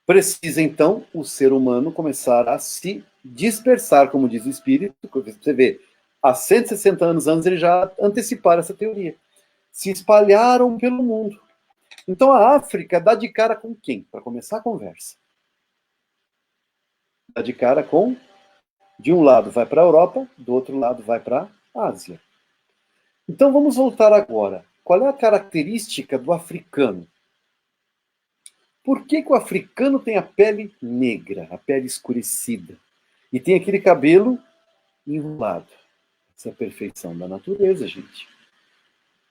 Precisa, então, o ser humano começar a se dispersar, como diz o Espírito. Você vê, há 160 anos antes ele já anteciparam essa teoria. Se espalharam pelo mundo. Então a África dá de cara com quem? Para começar a conversa. Dá de cara com... De um lado vai para a Europa, do outro lado vai para a Ásia. Então vamos voltar agora. Qual é a característica do africano? Por que o africano tem a pele negra, a pele escurecida? E tem aquele cabelo enrolado? Essa é a perfeição da natureza, gente.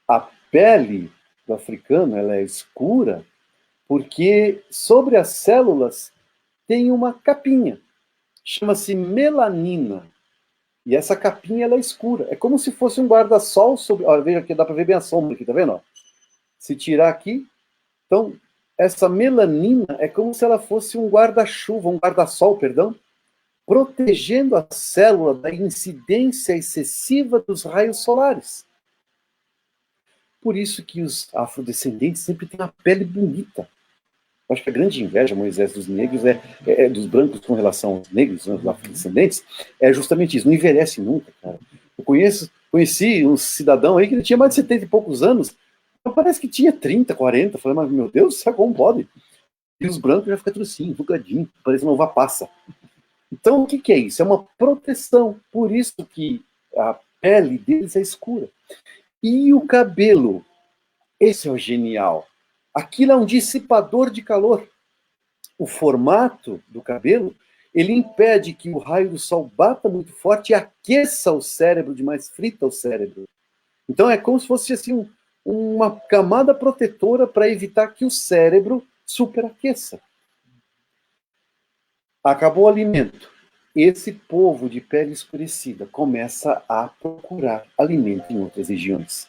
A pele do africano ela é escura porque sobre as células tem uma capinha. Chama-se melanina. E essa capinha ela é escura. É como se fosse um guarda-sol sobre... Olha, veja aqui, dá para ver bem a sombra aqui, tá vendo? Se tirar aqui, então, essa melanina é como se ela fosse um guarda-chuva, um guarda-sol, perdão, protegendo a célula da incidência excessiva dos raios solares. Por isso que os afrodescendentes sempre têm uma pele bonita. Eu acho que a grande inveja, Moisés, dos negros, dos brancos com relação aos negros, aos afrodescendentes, é justamente isso. Não envelhece nunca, cara. Eu conheci um cidadão aí que ele tinha mais de 70 e poucos anos, mas parece que tinha 30, 40. Eu falei, mas meu Deus, sabe como pode? E os brancos já ficam tudo assim, enrugadinho, parece uma uva passa. Então, o que é isso? É uma proteção. Por isso que a pele deles é escura. E o cabelo? Esse é o genial. Aquilo é um dissipador de calor. O formato do cabelo, ele impede que o raio do sol bata muito forte e aqueça o cérebro demais, frita o cérebro. Então é como se fosse assim, uma camada protetora para evitar que o cérebro superaqueça. Acabou o alimento. Esse povo de pele escurecida começa a procurar alimento em outras regiões.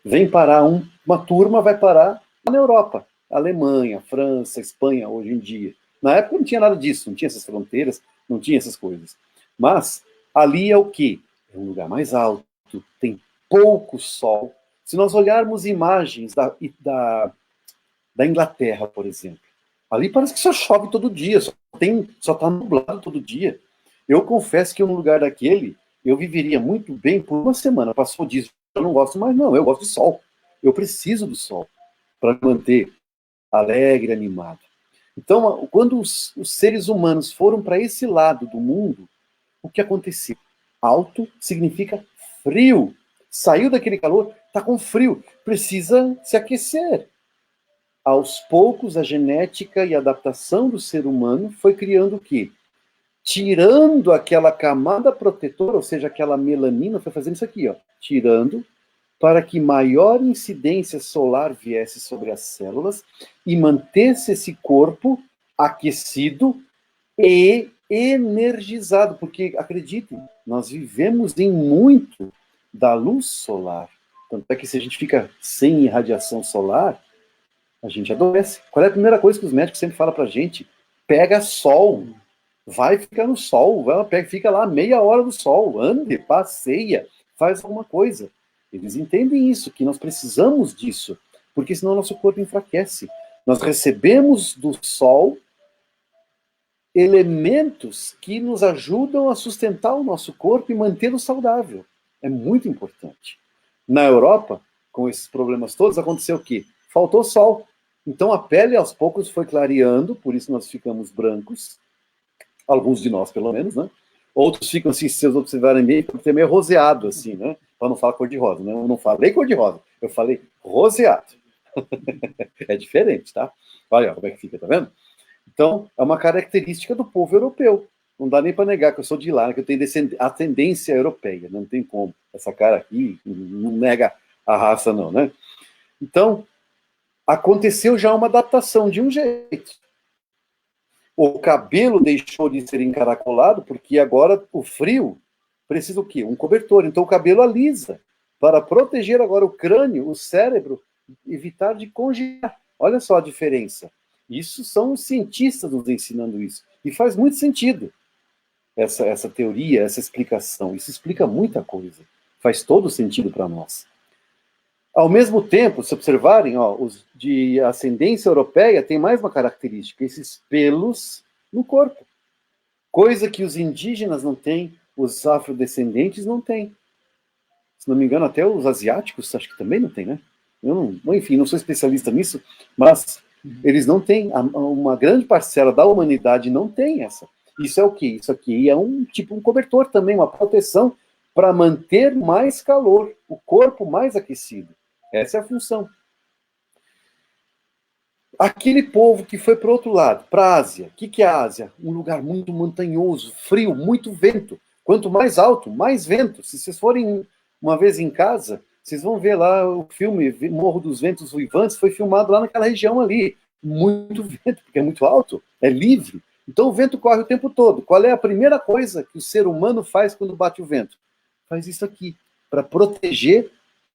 Vem parar uma turma, vai parar na Europa. Alemanha, França, Espanha, hoje em dia. Na época não tinha nada disso, não tinha essas fronteiras, não tinha essas coisas. Mas ali é o quê? É um lugar mais alto, tem pouco sol. Se nós olharmos imagens da Inglaterra, por exemplo, ali parece que só chove todo dia, só está nublado todo dia. Eu confesso que no lugar daquele, eu viveria muito bem por uma semana. Passou disso, eu não gosto mais, não. Eu gosto do sol. Eu preciso do sol para me manter alegre, animado. Então, quando os seres humanos foram para esse lado do mundo, o que aconteceu? Alto significa frio. Saiu daquele calor, está com frio. Precisa se aquecer. Aos poucos, a genética e a adaptação do ser humano foi criando o quê? Tirando aquela camada protetora, ou seja, aquela melanina, foi fazendo isso aqui, ó, tirando para que maior incidência solar viesse sobre as células e mantesse esse corpo aquecido e energizado, porque, acreditem, nós vivemos em muito da luz solar. Tanto é que se a gente fica sem irradiação solar, a gente adoece. Qual é a primeira coisa que os médicos sempre falam pra gente? Pega sol, vai ficar no sol, fica lá meia hora do sol, ande, passeia, faz alguma coisa. Eles entendem isso, que nós precisamos disso, porque senão nosso corpo enfraquece. Nós recebemos do sol elementos que nos ajudam a sustentar o nosso corpo e mantê-lo saudável. É muito importante. Na Europa, com esses problemas todos, aconteceu o quê? Faltou sol. Então a pele aos poucos foi clareando, por isso nós ficamos brancos, alguns de nós pelo menos, né? Outros ficam assim, se vocês observarem bem, porque é meio roseado assim, né? Para não falar cor-de-rosa, né? Eu não falei cor-de-rosa, eu falei roseado. É diferente, tá? Olha como é que fica, tá vendo? Então, é uma característica do povo europeu. Não dá nem para negar que eu sou de lá, que eu tenho ascendência europeia. Não tem como. Essa cara aqui não nega a raça, não, né? Então, aconteceu já uma adaptação de um jeito. O cabelo deixou de ser encaracolado, porque agora o frio precisa o quê? Um cobertor. Então, o cabelo alisa, para proteger agora o crânio, o cérebro, evitar de congelar. Olha só a diferença. Isso são os cientistas nos ensinando isso. E faz muito sentido essa teoria, essa explicação. Isso explica muita coisa. Faz todo sentido para nós. Ao mesmo tempo, se observarem, ó, os de ascendência europeia tem mais uma característica, esses pelos no corpo. Coisa que os indígenas não têm, os afrodescendentes não têm. Se não me engano, até os asiáticos acho que também não têm, né? Eu não, enfim, não sou especialista nisso, mas eles não têm, uma grande parcela da humanidade não tem essa. Isso é o quê? Isso aqui é um cobertor também, uma proteção para manter mais calor, o corpo mais aquecido. Essa é a função. Aquele povo que foi para o outro lado, para a Ásia. O que é a Ásia? Um lugar muito montanhoso, frio, muito vento. Quanto mais alto, mais vento. Se vocês forem uma vez em casa, vocês vão ver lá o filme Morro dos Ventos Uivantes, foi filmado lá naquela região ali. Muito vento, porque é muito alto, é livre. Então o vento corre o tempo todo. Qual é a primeira coisa que o ser humano faz quando bate o vento? Faz isso aqui, para proteger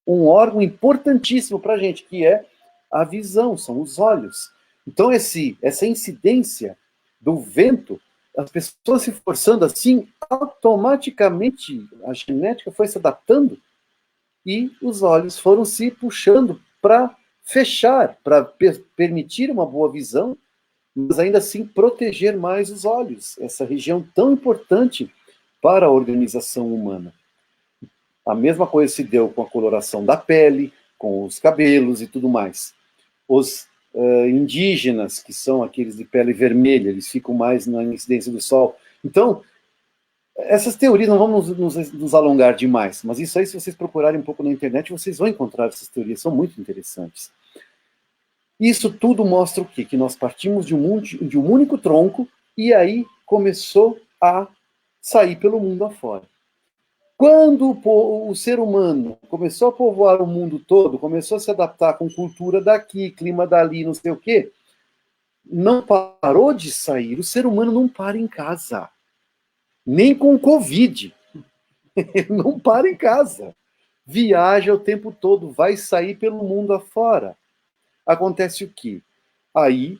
um órgão importantíssimo para a gente, que é a visão, são os olhos. Então essa incidência do vento, as pessoas se forçando assim, automaticamente a genética foi se adaptando e os olhos foram se puxando para fechar, para permitir uma boa visão, mas ainda assim proteger mais os olhos, essa região tão importante para a organização humana. A mesma coisa se deu com a coloração da pele, com os cabelos e tudo mais. Os indígenas, que são aqueles de pele vermelha, eles ficam mais na incidência do sol. Então, essas teorias, não vamos nos alongar demais, mas isso aí, se vocês procurarem um pouco na internet, vocês vão encontrar essas teorias, são muito interessantes. Isso tudo mostra o quê? Que nós partimos de um único tronco e aí começou a sair pelo mundo afora. Quando o ser humano começou a povoar o mundo todo, começou a se adaptar com cultura daqui, clima dali, não sei o quê, não parou de sair. O ser humano não para em casa. Nem com Covid. Ele não para em casa. Viaja o tempo todo, vai sair pelo mundo afora. Acontece o quê? Aí,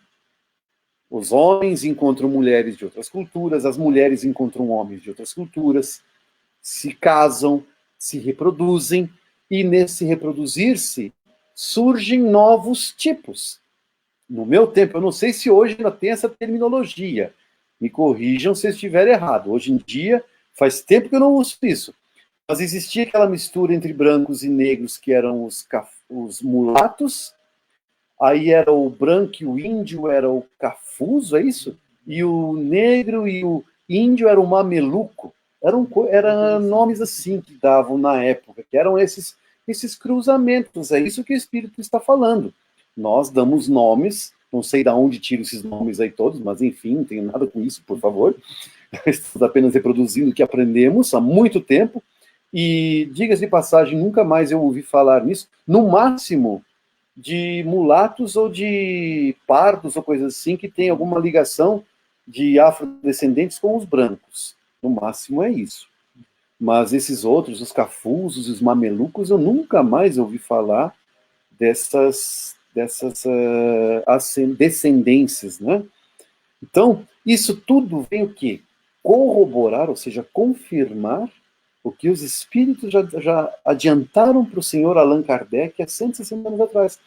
os homens encontram mulheres de outras culturas, as mulheres encontram homens de outras culturas, se casam, se reproduzem, e nesse reproduzir-se surgem novos tipos. No meu tempo, eu não sei se hoje ainda tem essa terminologia, me corrijam se eu estiver errado. Hoje em dia, faz tempo que eu não uso isso, Mas existia aquela mistura entre brancos e negros, que eram os mulatos, aí era o branco e o índio era o cafuzo, é isso? E o negro e o índio era o mameluco. Eram nomes assim que davam na época, que eram esses cruzamentos. É isso que o Espírito está falando. Nós damos nomes, não sei de onde tiro esses nomes aí todos, mas enfim, não tenho nada com isso, por favor. Estamos apenas reproduzindo o que aprendemos há muito tempo. E, diga-se de passagem, nunca mais eu ouvi falar nisso. No máximo, de mulatos ou de pardos ou coisas assim, que tem alguma ligação de afrodescendentes com os brancos. No máximo é isso. Mas esses outros, os cafuzos, os mamelucos, eu nunca mais ouvi falar dessas descendências, né? Então, isso tudo vem o quê? Corroborar, ou seja, confirmar o que os espíritos já adiantaram para o senhor Allan Kardec há 160 anos atrás.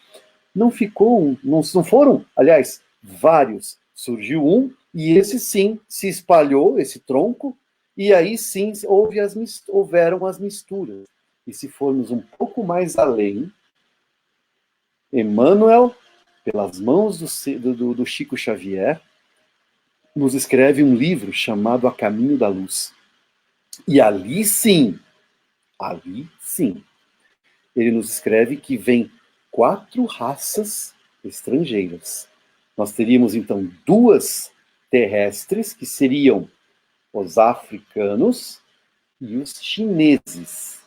Não foram, aliás, vários. Surgiu um, e esse sim se espalhou, esse tronco, e aí sim houveram as misturas. E se formos um pouco mais além, Emmanuel, pelas mãos do Chico Xavier, nos escreve um livro chamado A Caminho da Luz. E ali sim, ele nos escreve que vem 4 raças estrangeiras. Nós teríamos, então, 2 terrestres, que seriam os africanos e os chineses.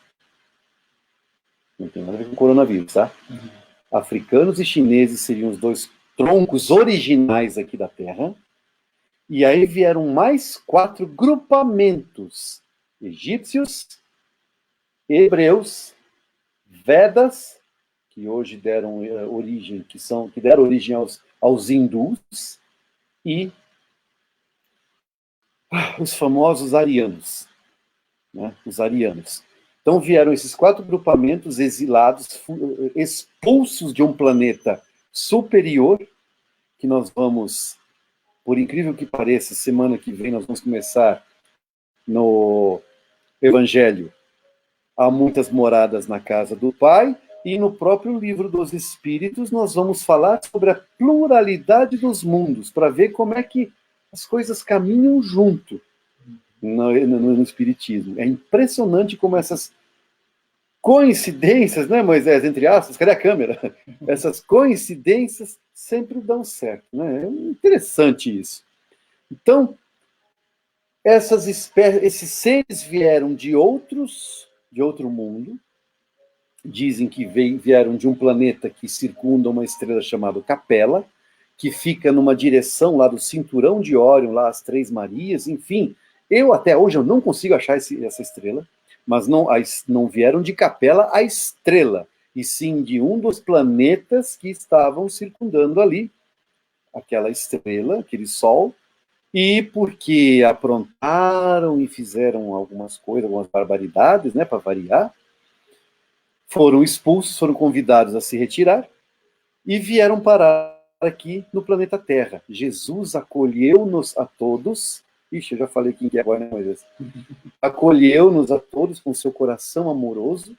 Não tem nada a ver com o coronavírus, tá? Africanos e chineses seriam os 2 troncos originais aqui da Terra. E aí vieram mais 4 grupamentos: egípcios, hebreus, Vedas, que hoje deram origem, que deram origem aos hindus, e os famosos arianos, né? Os arianos. Então vieram esses 4 grupamentos exilados, expulsos de um planeta superior, que nós vamos, por incrível que pareça, semana que vem nós vamos começar no Evangelho. Há muitas moradas na casa do Pai, e no próprio Livro dos Espíritos nós vamos falar sobre a pluralidade dos mundos, para ver como é que as coisas caminham junto no Espiritismo. É impressionante como essas coincidências, né, Moisés, entre aspas, cadê a câmera? Essas coincidências sempre dão certo, né? É interessante isso. Então, esses seres vieram de outro mundo, dizem que vieram de um planeta que circunda uma estrela chamada Capela, que fica numa direção lá do cinturão de Órion, lá as 3 Marias, enfim. Até hoje, eu não consigo achar essa estrela, mas não vieram de Capela a estrela, e sim de um dos planetas que estavam circundando ali, aquela estrela, aquele sol, e porque aprontaram e fizeram algumas coisas, algumas barbaridades, né, para variar, foram expulsos, foram convidados a se retirar e vieram parar aqui no planeta Terra. Jesus acolheu-nos a todos. Ixi, eu já falei quem que é agora, né, Moisés? Acolheu-nos a todos com seu coração amoroso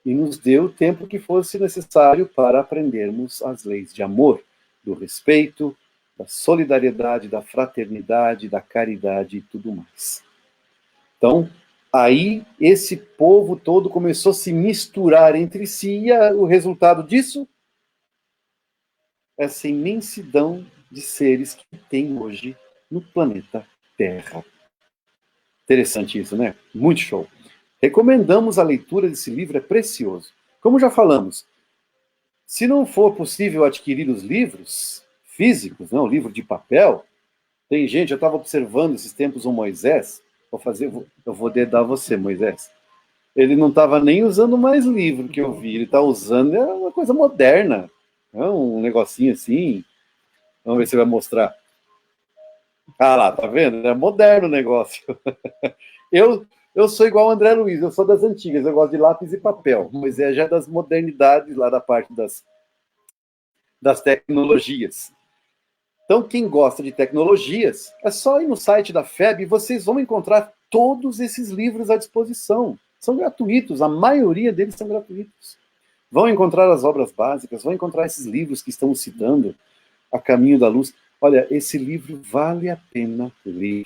e nos deu o tempo que fosse necessário para aprendermos as leis de amor, do respeito, da solidariedade, da fraternidade, da caridade e tudo mais. Então, aí esse povo todo começou a se misturar entre si, e o resultado disso, essa imensidão de seres que tem hoje no planeta Terra. Interessante isso, né? Muito show. Recomendamos a leitura desse livro, é precioso. Como já falamos, se não for possível adquirir os livros físicos, não, o livro de papel, tem gente, eu estava observando esses tempos o Moisés, eu vou dedar você, Moisés. Ele não estava nem usando mais livro que eu vi, ele está usando uma coisa moderna, um negocinho assim. Vamos ver se vai mostrar. Ah lá, tá vendo? É moderno o negócio. Eu sou igual o André Luiz, eu sou das antigas, eu gosto de lápis e papel. Moisés já é das modernidades, lá da parte das tecnologias. Então, quem gosta de tecnologias, é só ir no site da FEB e vocês vão encontrar todos esses livros à disposição. São gratuitos, a maioria deles são gratuitos. Vão encontrar as obras básicas, vão encontrar esses livros que estamos citando, A Caminho da Luz. Olha, esse livro vale a pena ler.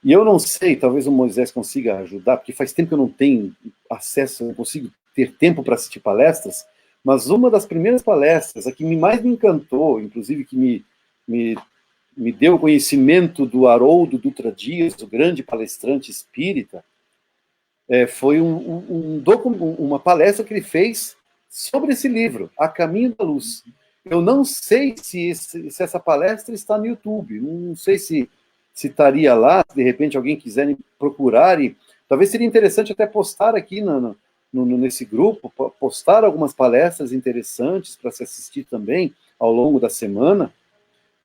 E eu não sei, talvez o Moisés consiga ajudar, porque faz tempo que eu não tenho acesso, eu não consigo ter tempo para assistir palestras, mas uma das primeiras palestras, a que mais me encantou, inclusive que me deu conhecimento do Haroldo Dutra Dias, o grande palestrante espírita, foi uma palestra que ele fez sobre esse livro, A Caminho da Luz. Eu não sei se essa palestra está no YouTube, não sei se estaria lá, se de repente alguém quiser procurar, e talvez seria interessante até postar aqui nesse grupo, postar algumas palestras interessantes para se assistir também ao longo da semana,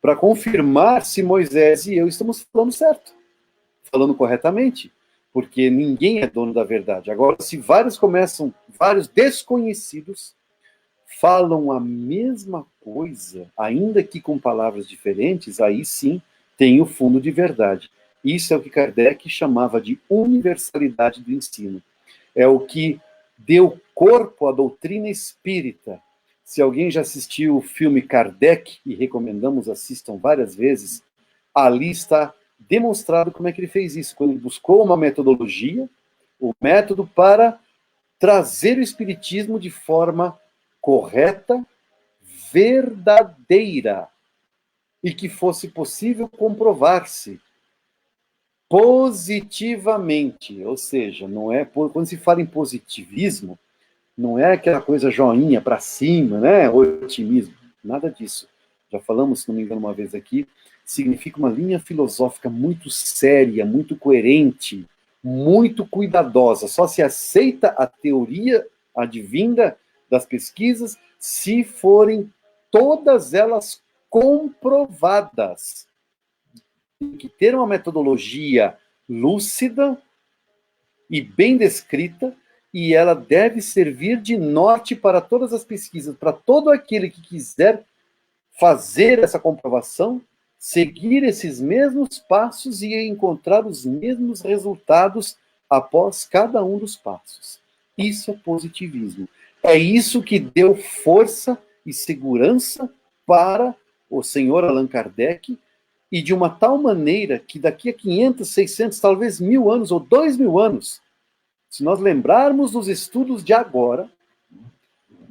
para confirmar se Moisés e eu estamos falando certo, falando corretamente, porque ninguém é dono da verdade. Agora, se vários desconhecidos falam a mesma coisa, ainda que com palavras diferentes, aí sim tem o fundo de verdade. Isso é o que Kardec chamava de universalidade do ensino. É o que deu corpo à doutrina espírita. Se alguém já assistiu o filme Kardec, e recomendamos assistam várias vezes, ali está demonstrado como é que ele fez isso, quando ele buscou uma metodologia, o método para trazer o espiritismo de forma correta, verdadeira, e que fosse possível comprovar-se positivamente, ou seja, não é quando se fala em positivismo, não é aquela coisa joinha para cima, né, otimismo, nada disso. Já falamos, se não me engano, uma vez aqui, significa uma linha filosófica muito séria, muito coerente, muito cuidadosa. Só se aceita a teoria advinda das pesquisas se forem todas elas comprovadas. Tem que ter uma metodologia lúcida e bem descrita, e ela deve servir de norte para todas as pesquisas, para todo aquele que quiser fazer essa comprovação, seguir esses mesmos passos e encontrar os mesmos resultados após cada um dos passos. Isso é positivismo. É isso que deu força e segurança para o senhor Allan Kardec, e de uma tal maneira que daqui a 500, 600, talvez 1000 anos ou 2000 anos, se nós lembrarmos dos estudos de agora,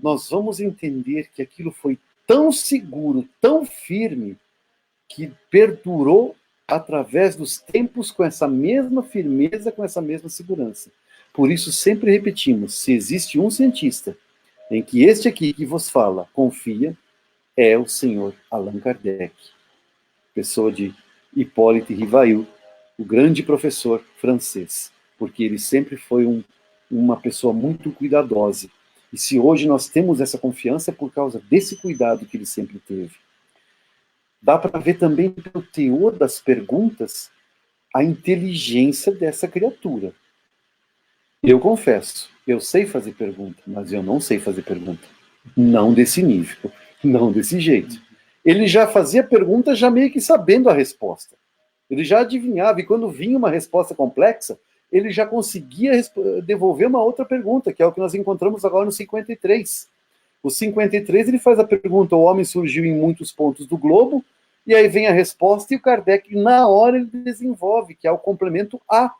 nós vamos entender que aquilo foi tão seguro, tão firme, que perdurou através dos tempos com essa mesma firmeza, com essa mesma segurança. Por isso, sempre repetimos, se existe um cientista em que este aqui que vos fala confia, é o senhor Allan Kardec, pessoa de Hippolyte Rivail, o grande professor francês, porque ele sempre foi uma pessoa muito cuidadosa. E se hoje nós temos essa confiança é por causa desse cuidado que ele sempre teve. Dá para ver também pelo teor das perguntas a inteligência dessa criatura. Eu confesso, eu sei fazer pergunta, mas eu não sei fazer pergunta. Não desse nível, não desse jeito. Ele já fazia pergunta já meio que sabendo a resposta. Ele já adivinhava, e quando vinha uma resposta complexa, ele já conseguia devolver uma outra pergunta, que é o que nós encontramos agora no 53. O 53, ele faz a pergunta, o homem surgiu em muitos pontos do globo, e aí vem a resposta, e o Kardec, na hora, ele desenvolve, que é o complemento A.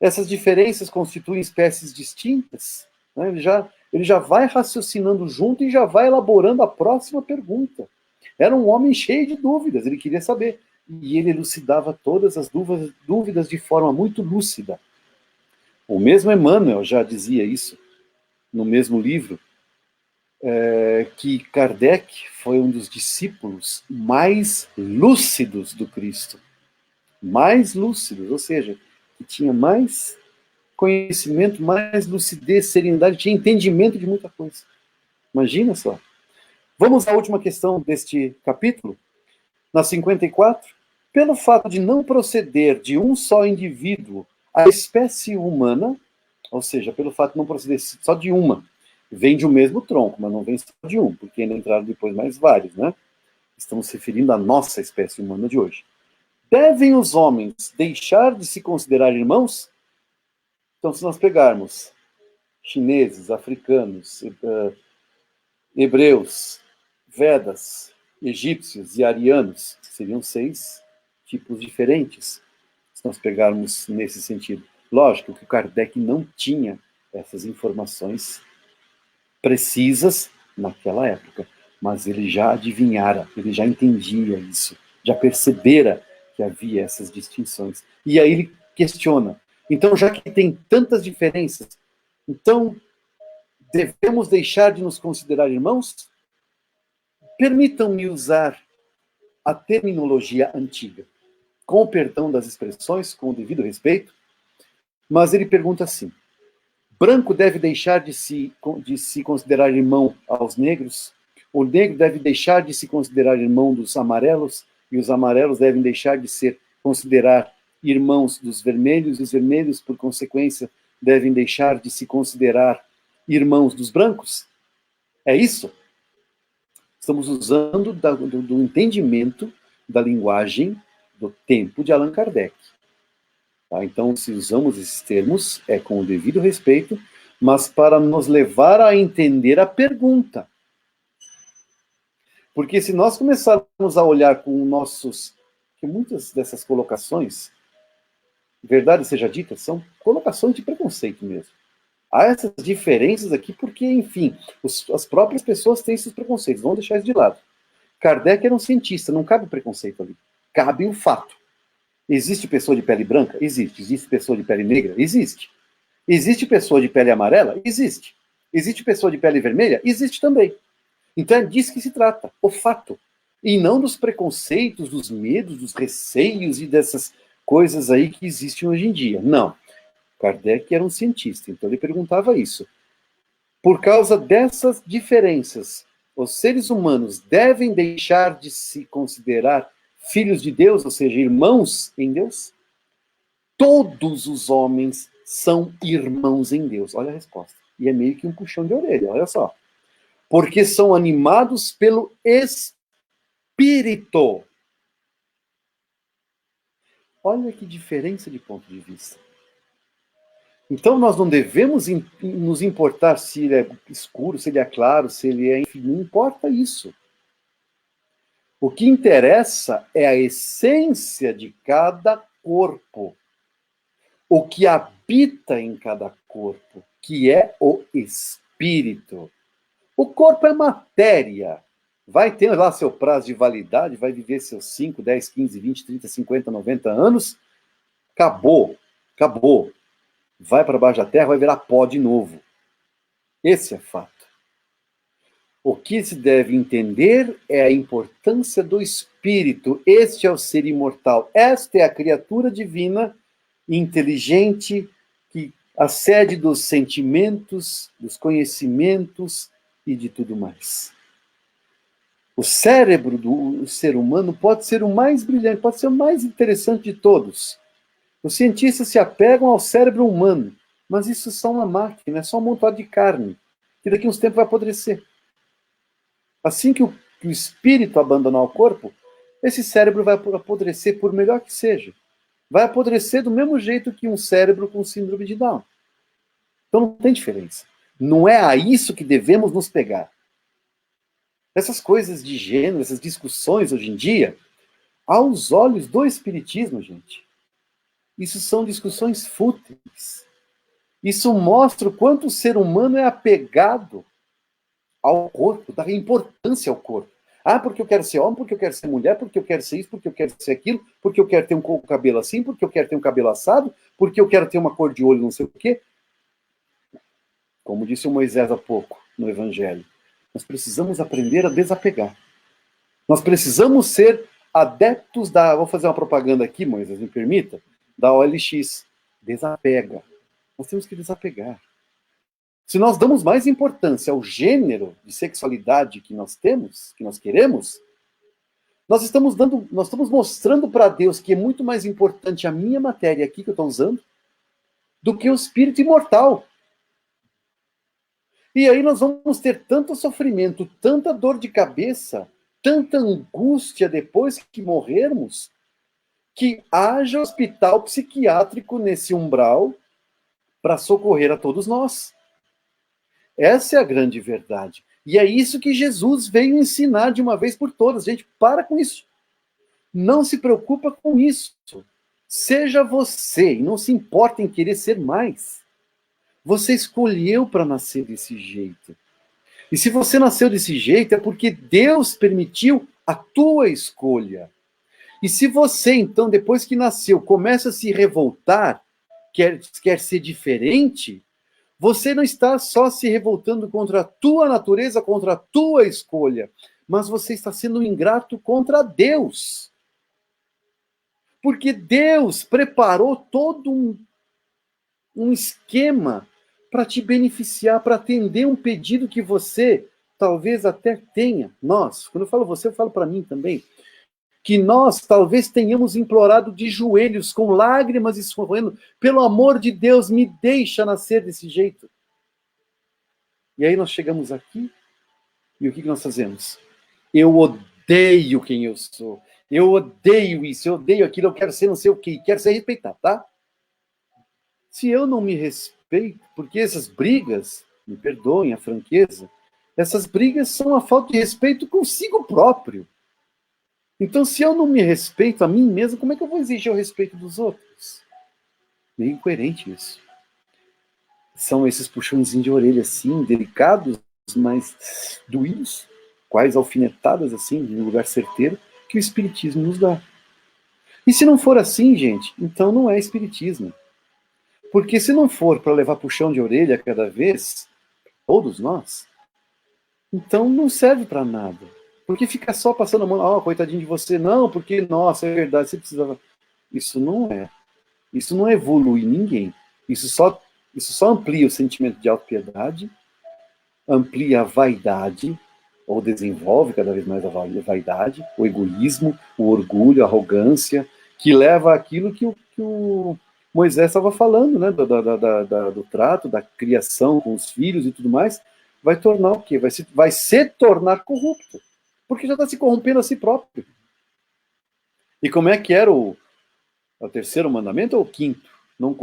Essas diferenças constituem espécies distintas, né? Ele já vai raciocinando junto e já vai elaborando a próxima pergunta. Era um homem cheio de dúvidas, ele queria saber. E ele elucidava todas as dúvidas de forma muito lúcida. O mesmo Emmanuel já dizia isso no mesmo livro, que Kardec foi um dos discípulos mais lúcidos do Cristo. Mais lúcidos, ou seja, que tinha mais conhecimento, mais lucidez, serenidade, tinha entendimento de muita coisa. Imagina só. Vamos à última questão deste capítulo, na 54. Pelo fato de não proceder de um só indivíduo a espécie humana, ou seja, pelo fato de não proceder só de uma, vem de um mesmo tronco, mas não vem só de um, porque ainda entraram depois mais vários, né? Estamos se referindo à nossa espécie humana de hoje. Devem os homens deixar de se considerar irmãos? Então, se nós pegarmos chineses, africanos, hebreus, Vedas, egípcios e arianos, seriam 6 tipos diferentes, se nós pegarmos nesse sentido. Lógico que o Kardec não tinha essas informações precisas naquela época, mas ele já adivinhara, ele já entendia isso, já percebera que havia essas distinções. E aí ele questiona. Então, já que tem tantas diferenças, então devemos deixar de nos considerar irmãos? Permitam-me usar a terminologia antiga, com o perdão das expressões, com o devido respeito, mas ele pergunta assim: branco deve deixar de se considerar irmão aos negros? O negro deve deixar de se considerar irmão dos amarelos? E os amarelos devem deixar de ser considerar irmãos dos vermelhos? E os vermelhos, por consequência, devem deixar de se considerar irmãos dos brancos? É isso? Estamos usando do entendimento da linguagem do tempo de Allan Kardec. Tá? Então, se usamos esses termos, é com o devido respeito, mas para nos levar a entender a pergunta. Porque se nós começarmos a olhar com nossos... que muitas dessas colocações, verdade seja dita, são colocações de preconceito mesmo. Há essas diferenças aqui porque, enfim, as próprias pessoas têm esses preconceitos, vamos deixar isso de lado. Kardec era um cientista, não cabe o preconceito ali, cabe o fato. Existe pessoa de pele branca? Existe. Existe pessoa de pele negra? Existe. Existe pessoa de pele amarela? Existe. Existe pessoa de pele vermelha? Existe também. Então é disso que se trata, o fato. E não dos preconceitos, dos medos, dos receios e dessas coisas aí que existem hoje em dia. Não. Kardec era um cientista, então ele perguntava isso. Por causa dessas diferenças, os seres humanos devem deixar de se considerar filhos de Deus, ou seja, irmãos em Deus? Todos os homens são irmãos em Deus. Olha a resposta. E é meio que um puxão de orelha, olha só. Porque são animados pelo Espírito. Olha que diferença de ponto de vista. Então, nós não devemos nos importar se ele é escuro, se ele é claro, se ele é... Enfim, não importa isso. O que interessa é a essência de cada corpo. O que habita em cada corpo, que é o espírito. O corpo é matéria. Vai ter lá seu prazo de validade, vai viver seus 5, 10, 15, 20, 30, 50, 90 anos. Acabou. Acabou. Vai para baixo da terra, vai virar pó de novo. Esse é fato. O que se deve entender é a importância do espírito. Este é o ser imortal. Esta é a criatura divina, inteligente, que acede dos sentimentos, dos conhecimentos e de tudo mais. O cérebro do ser humano pode ser o mais brilhante, pode ser o mais interessante de todos. Os cientistas se apegam ao cérebro humano, mas isso é só uma máquina, é só um montado de carne, que daqui a uns tempos vai apodrecer. Assim que o espírito abandonar o corpo, esse cérebro vai apodrecer, por melhor que seja. Vai apodrecer do mesmo jeito que um cérebro com síndrome de Down. Então não tem diferença. Não é a isso que devemos nos pegar. Essas coisas de gênero, essas discussões hoje em dia, aos olhos do espiritismo, gente, isso são discussões fúteis. Isso mostra o quanto o ser humano é apegado ao corpo, dá importância ao corpo. Ah, porque eu quero ser homem, porque eu quero ser mulher, porque eu quero ser isso, porque eu quero ser aquilo, porque eu quero ter um cabelo assim, porque eu quero ter um cabelo assado, porque eu quero ter uma cor de olho não sei o quê. Como disse o Moisés há pouco no Evangelho, nós precisamos aprender a desapegar. Nós precisamos ser adeptos da... Vou fazer uma propaganda aqui, Moisés, me permita, da OLX. Desapega. Nós temos que desapegar. Se nós damos mais importância ao gênero de sexualidade que nós temos, que nós queremos, nós estamos mostrando para Deus que é muito mais importante a minha matéria aqui que eu estou usando do que o espírito imortal. E aí nós vamos ter tanto sofrimento, tanta dor de cabeça, tanta angústia depois que morrermos, que haja hospital psiquiátrico nesse umbral para socorrer a todos nós. Essa é a grande verdade. E é isso que Jesus veio ensinar de uma vez por todas. Gente, para com isso. Não se preocupa com isso. Seja você e não se importa em querer ser mais. Você escolheu para nascer desse jeito. E se você nasceu desse jeito é porque Deus permitiu a tua escolha. E se você, então, depois que nasceu, começa a se revoltar, quer ser diferente, você não está só se revoltando contra a tua natureza, contra a tua escolha, mas você está sendo ingrato contra Deus. Porque Deus preparou todo um esquema para te beneficiar, para atender um pedido que você talvez até tenha. Nós, quando eu falo você, eu falo para mim também. Que nós talvez tenhamos implorado de joelhos, com lágrimas escorrendo, pelo amor de Deus, me deixa nascer desse jeito. E aí nós chegamos aqui, e o que nós fazemos? Eu odeio quem eu sou. Eu odeio isso, eu odeio aquilo, eu quero ser não sei o quê, quero ser respeitado, tá? Se eu não me respeito, porque essas brigas, me perdoem a franqueza, essas brigas são a falta de respeito consigo próprio. Então, se eu não me respeito a mim mesmo, como é que eu vou exigir o respeito dos outros? Meio incoerente isso. São esses puxõezinhos de orelha, assim, delicados, mas doídos, quais alfinetadas, assim, em um lugar certeiro, que o Espiritismo nos dá. E se não for assim, gente, então não é Espiritismo. Porque se não for para levar puxão de orelha cada vez, todos nós, então não serve para nada. Porque fica só passando a mão, coitadinho de você, não, porque, nossa, é verdade, você precisava. Isso não evolui ninguém. Isso só amplia o sentimento de autopiedade, amplia a vaidade, ou desenvolve cada vez mais a vaidade, o egoísmo, o orgulho, a arrogância, que leva àquilo que o Moisés estava falando, né, do trato, da criação com os filhos e tudo mais, vai tornar o quê? Vai se tornar corrupto, porque já está se corrompendo a si próprio. E como é que era o terceiro mandamento ou o quinto? Não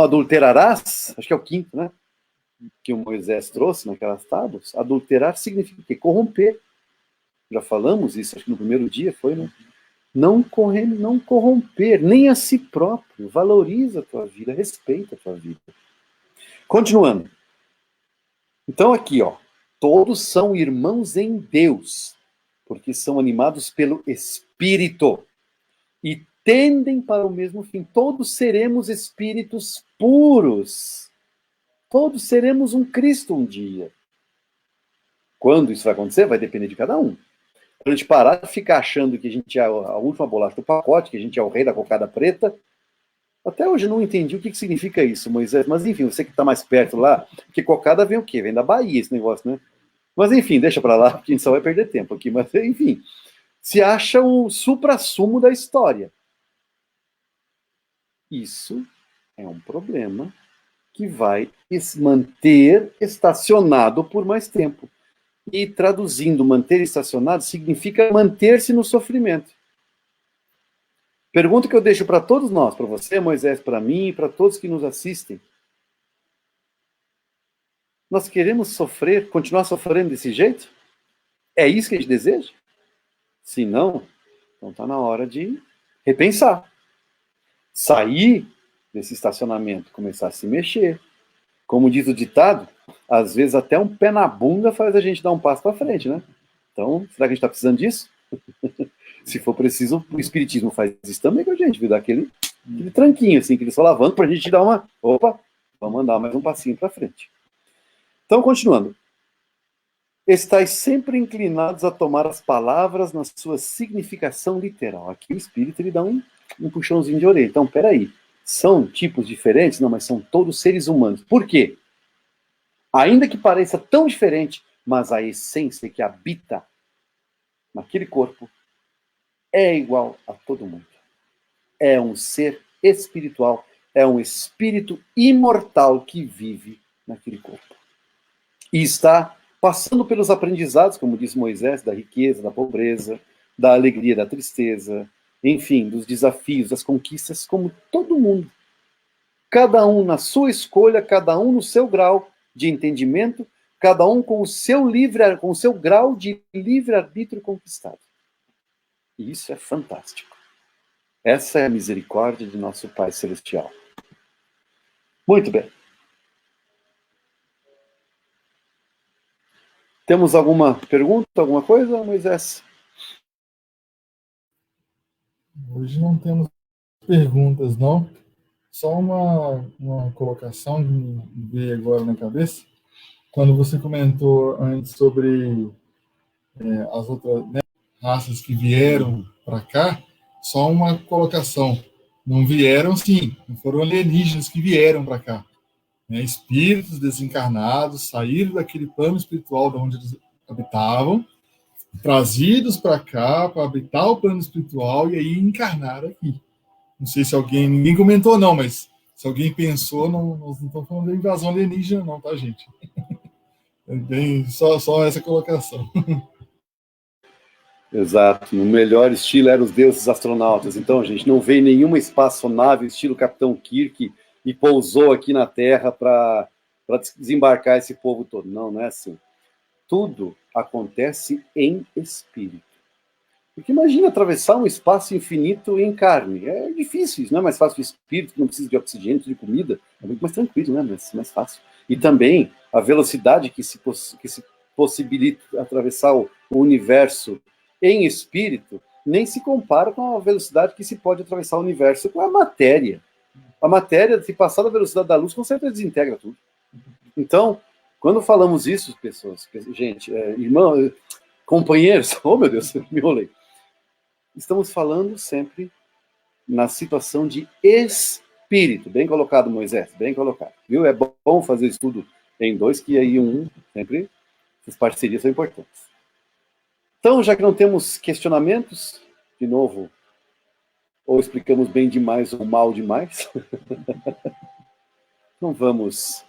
adulterarás? Acho que é o quinto, né? Que o Moisés trouxe naquelas tábuas. Adulterar significa o quê? Corromper. Já falamos isso, acho que no primeiro dia foi, né? Não corromper, nem a si próprio. Valoriza a tua vida, respeita a tua vida. Continuando. Então aqui, todos são irmãos em Deus, porque são animados pelo Espírito e tendem para o mesmo fim. Todos seremos espíritos puros. Todos seremos um Cristo um dia. Quando isso vai acontecer, vai depender de cada um. Quando a gente parar de ficar achando que a gente é a última bolacha do pacote, que a gente é o rei da cocada preta, até hoje eu não entendi o que significa isso, Moisés. Mas enfim, você que está mais perto lá, porque cocada vem o quê? Vem da Bahia esse negócio, né? Mas enfim, deixa para lá, porque a gente só vai perder tempo aqui. Mas enfim, se acha o suprassumo da história. Isso é um problema que vai manter estacionado por mais tempo. E traduzindo, manter estacionado significa manter-se no sofrimento. Pergunta que eu deixo para todos nós, para você, Moisés, para mim e para todos que nos assistem. Nós queremos sofrer, continuar sofrendo desse jeito? É isso que a gente deseja? Se não, então está na hora de repensar. Sair desse estacionamento, começar a se mexer. Como diz o ditado, às vezes até um pé na bunda faz a gente dar um passo para frente, né? Então, será que a gente está precisando disso? Se for preciso, o Espiritismo faz isso também com a gente, viu? Dá aquele tranquinho, assim, que eles só lavando para a gente dar uma... Opa, vamos andar mais um passinho para frente. Então, continuando. Estais sempre inclinados a tomar as palavras na sua significação literal. Aqui o Espírito ele dá um puxãozinho de orelha. Então, peraí. São tipos diferentes? Não, mas são todos seres humanos. Por quê? Ainda que pareça tão diferente, mas a essência que habita naquele corpo é igual a todo mundo. É um ser espiritual, é um espírito imortal que vive naquele corpo. E está passando pelos aprendizados, como diz Moisés, da riqueza, da pobreza, da alegria, da tristeza, enfim, dos desafios, das conquistas, como todo mundo. cada um na sua escolha, cada um no seu grau de entendimento, cada um com o seu grau de livre-arbítrio conquistado. E isso é fantástico. Essa é a misericórdia de nosso Pai Celestial. Muito bem. Temos alguma pergunta, alguma coisa, Moisés?
Hoje não temos perguntas, não. Só uma colocação que me veio agora na cabeça. Quando você comentou antes sobre as outras, né, raças que vieram para cá, só uma colocação. Não vieram, sim, não foram alienígenas que vieram para cá. Né? Espíritos desencarnados saíram daquele plano espiritual de onde eles habitavam, trazidos para cá para habitar o plano espiritual e aí encarnaram aqui. Não sei se ninguém comentou não, mas se alguém pensou, nós não estamos falando de invasão alienígena não, tá, gente? Só essa colocação.
Exato, no melhor estilo eram os deuses astronautas. Então, gente, não veio nenhuma espaçonave estilo Capitão Kirk e pousou aqui na Terra para desembarcar esse povo todo. Não, não é assim. Tudo acontece em espírito. Porque imagina atravessar um espaço infinito em carne. É difícil, isso não é mais fácil de espírito, não precisa de oxigênio, de comida. É muito mais tranquilo, né? Mais fácil. E também a velocidade que se possibilita atravessar o universo em espírito nem se compara com a velocidade que se pode atravessar o universo com a matéria. A matéria, se passar da velocidade da luz, com certeza desintegra tudo. Então, quando falamos isso, pessoas, gente, irmão, companheiros, oh meu Deus, me enrolei. Estamos falando sempre na situação de espírito. Bem colocado, Moisés, bem colocado. Viu? É bom fazer estudo em dois, que aí sempre, essas parcerias são importantes. Então, já que não temos questionamentos, de novo, ou explicamos bem demais ou mal demais, então vamos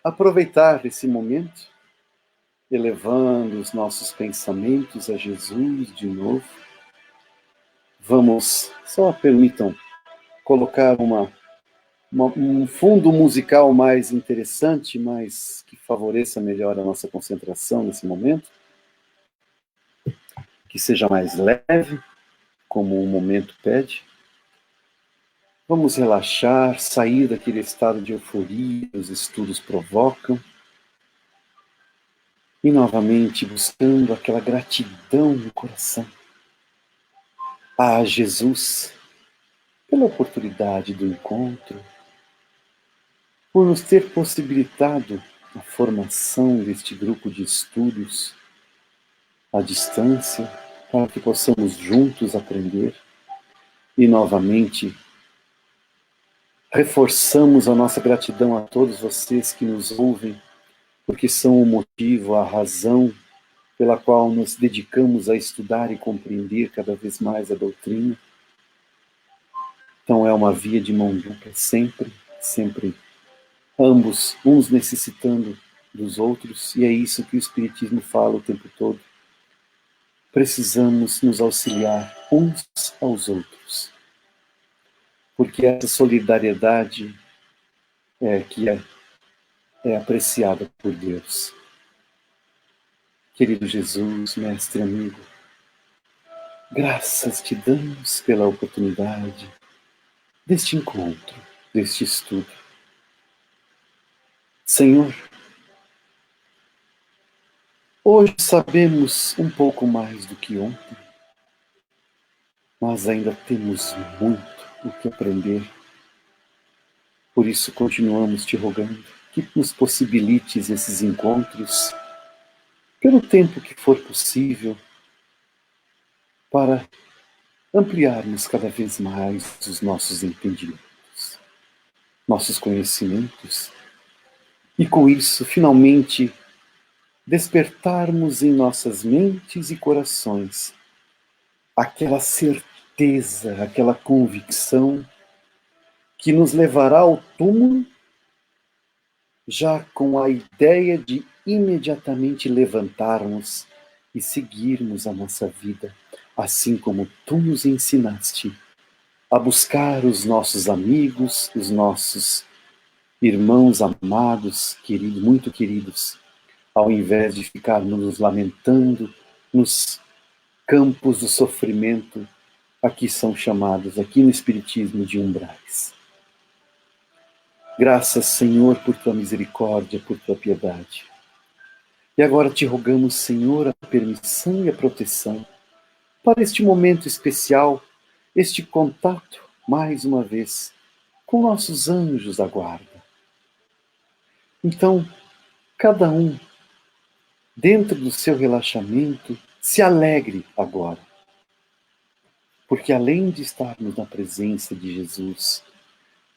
aproveitar esse momento, elevando os nossos pensamentos a Jesus de novo. Vamos, só permitam colocar um fundo musical mais interessante, mais que favoreça melhor a nossa concentração nesse momento, que seja mais leve, como o momento pede. Vamos relaxar, sair daquele estado de euforia que os estudos provocam, e novamente buscando aquela gratidão no coração a Jesus pela oportunidade do encontro, por nos ter possibilitado a formação deste grupo de estudos à distância, para que possamos juntos aprender. E novamente reforçamos a nossa gratidão a todos vocês que nos ouvem, porque são o motivo, a razão pela qual nos dedicamos a estudar e compreender cada vez mais a doutrina. Então é uma via de mão dupla, sempre, sempre, ambos, uns necessitando dos outros, e é isso que o Espiritismo fala o tempo todo. Precisamos nos auxiliar uns aos outros, porque essa solidariedade que é apreciada por Deus. Querido Jesus, mestre amigo, graças te damos pela oportunidade deste encontro, deste estudo. Senhor, hoje sabemos um pouco mais do que ontem, mas ainda temos muito o que aprender. Por isso continuamos te rogando que nos possibilites esses encontros pelo tempo que for possível, para ampliarmos cada vez mais os nossos entendimentos, nossos conhecimentos, e com isso, finalmente, despertarmos em nossas mentes e corações aquela certeza, aquela convicção que nos levará ao túmulo, já com a ideia de imediatamente levantarmos e seguirmos a nossa vida, assim como tu nos ensinaste a buscar os nossos amigos, os nossos irmãos amados, queridos, muito queridos, ao invés de ficarmos nos lamentando nos campos do sofrimento, aqui são chamados, aqui no Espiritismo, de umbrais. Graças, Senhor, por tua misericórdia, por tua piedade. E agora te rogamos, Senhor, a permissão e a proteção para este momento especial, este contato, mais uma vez, com nossos anjos da guarda. Então, cada um, dentro do seu relaxamento, se alegre agora. Porque além de estarmos na presença de Jesus,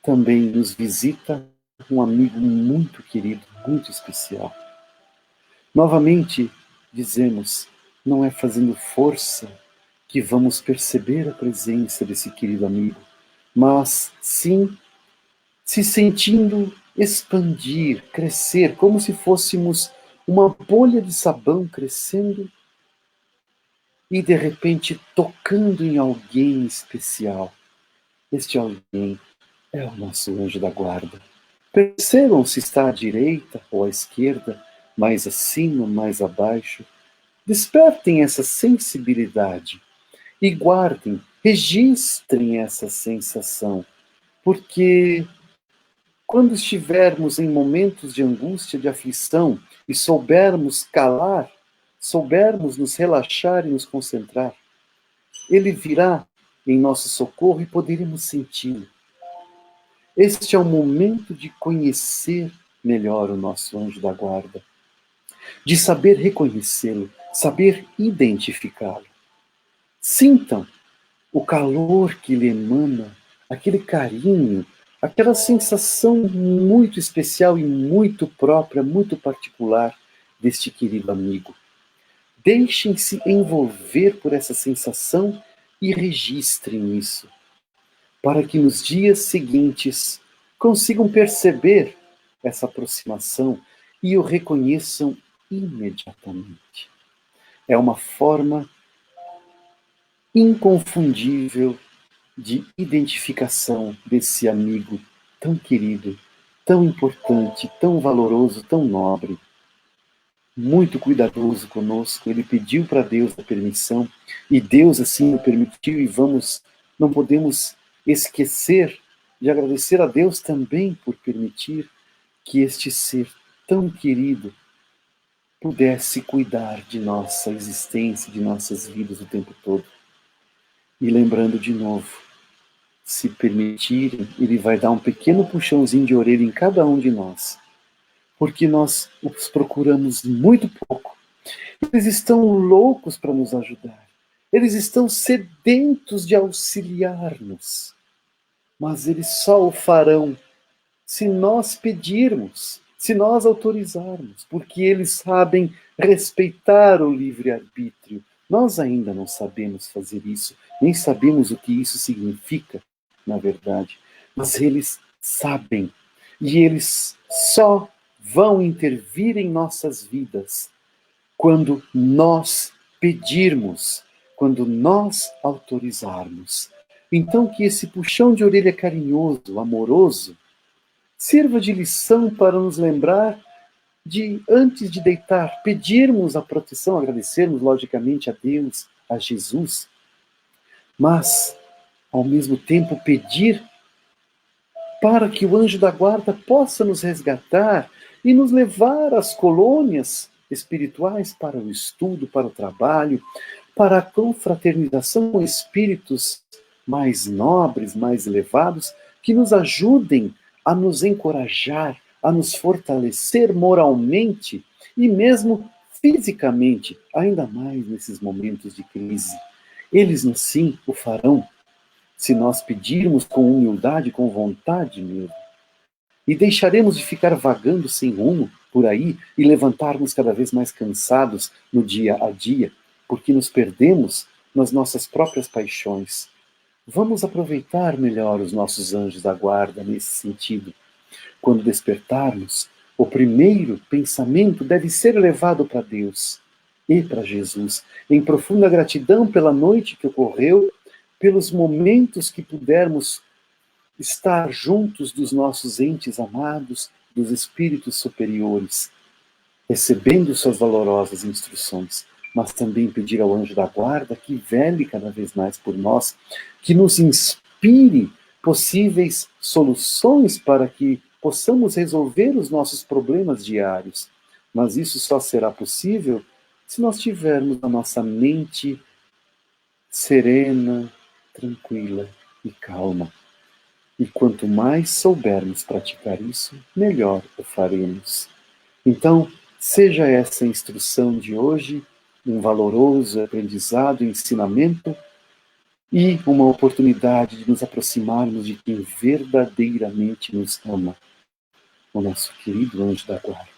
também nos visita um amigo muito querido, muito especial. Novamente, dizemos, não é fazendo força que vamos perceber a presença desse querido amigo, mas sim se sentindo expandir, crescer, como se fôssemos uma bolha de sabão crescendo e de repente tocando em alguém especial. Este alguém é o nosso anjo da guarda. Percebam se está à direita ou à esquerda, mais acima, mais abaixo. Despertem essa sensibilidade e guardem, registrem essa sensação, porque quando estivermos em momentos de angústia, de aflição, e soubermos calar, soubermos nos relaxar e nos concentrar, ele virá em nosso socorro e poderemos senti-lo. Este é o momento de conhecer melhor o nosso anjo da guarda, de saber reconhecê-lo, saber identificá-lo. Sintam o calor que lhe emana, aquele carinho, aquela sensação muito especial e muito própria, muito particular deste querido amigo. Deixem-se envolver por essa sensação e registrem isso, para que nos dias seguintes consigam perceber essa aproximação e o reconheçam imediatamente. É uma forma inconfundível de identificação desse amigo tão querido, tão importante, tão valoroso, tão nobre. Muito cuidadoso conosco, ele pediu para Deus a permissão, e Deus assim o permitiu, e não podemos esquecer de agradecer a Deus também por permitir que este ser tão querido pudesse cuidar de nossa existência, de nossas vidas o tempo todo. E lembrando de novo, se permitirem, ele vai dar um pequeno puxãozinho de orelha em cada um de nós, porque nós os procuramos muito pouco. Eles estão loucos para nos ajudar. Eles estão sedentos de auxiliar-nos. Mas eles só o farão se nós pedirmos, se nós autorizarmos, porque eles sabem respeitar o livre-arbítrio. Nós ainda não sabemos fazer isso, nem sabemos o que isso significa, na verdade. Mas eles sabem, e eles só vão intervir em nossas vidas quando nós pedirmos, quando nós autorizarmos. Então que esse puxão de orelha carinhoso, amoroso, sirva de lição para nos lembrar de, antes de deitar, pedirmos a proteção, agradecermos logicamente a Deus, a Jesus, mas, ao mesmo tempo, pedir para que o anjo da guarda possa nos resgatar e nos levar às colônias espirituais para o estudo, para o trabalho, para a confraternização com espíritos mais nobres, mais elevados, que nos ajudem a nos encorajar, a nos fortalecer moralmente e mesmo fisicamente, ainda mais nesses momentos de crise. Eles, sim, o farão, se nós pedirmos com humildade, com vontade mesmo. E deixaremos de ficar vagando sem rumo por aí e levantarmos cada vez mais cansados no dia a dia, porque nos perdemos nas nossas próprias paixões. Vamos aproveitar melhor os nossos anjos da guarda nesse sentido. Quando despertarmos, o primeiro pensamento deve ser levado para Deus e para Jesus, em profunda gratidão pela noite que ocorreu, pelos momentos que pudermos estar juntos dos nossos entes amados, dos espíritos superiores, recebendo suas valorosas instruções, mas também pedir ao anjo da guarda que vele cada vez mais por nós, que nos inspire possíveis soluções para que possamos resolver os nossos problemas diários. Mas isso só será possível se nós tivermos a nossa mente serena, tranquila e calma. E quanto mais soubermos praticar isso, melhor o faremos. Então, seja essa instrução de hoje um valoroso aprendizado e ensinamento e uma oportunidade de nos aproximarmos de quem verdadeiramente nos ama, o nosso querido anjo da guarda.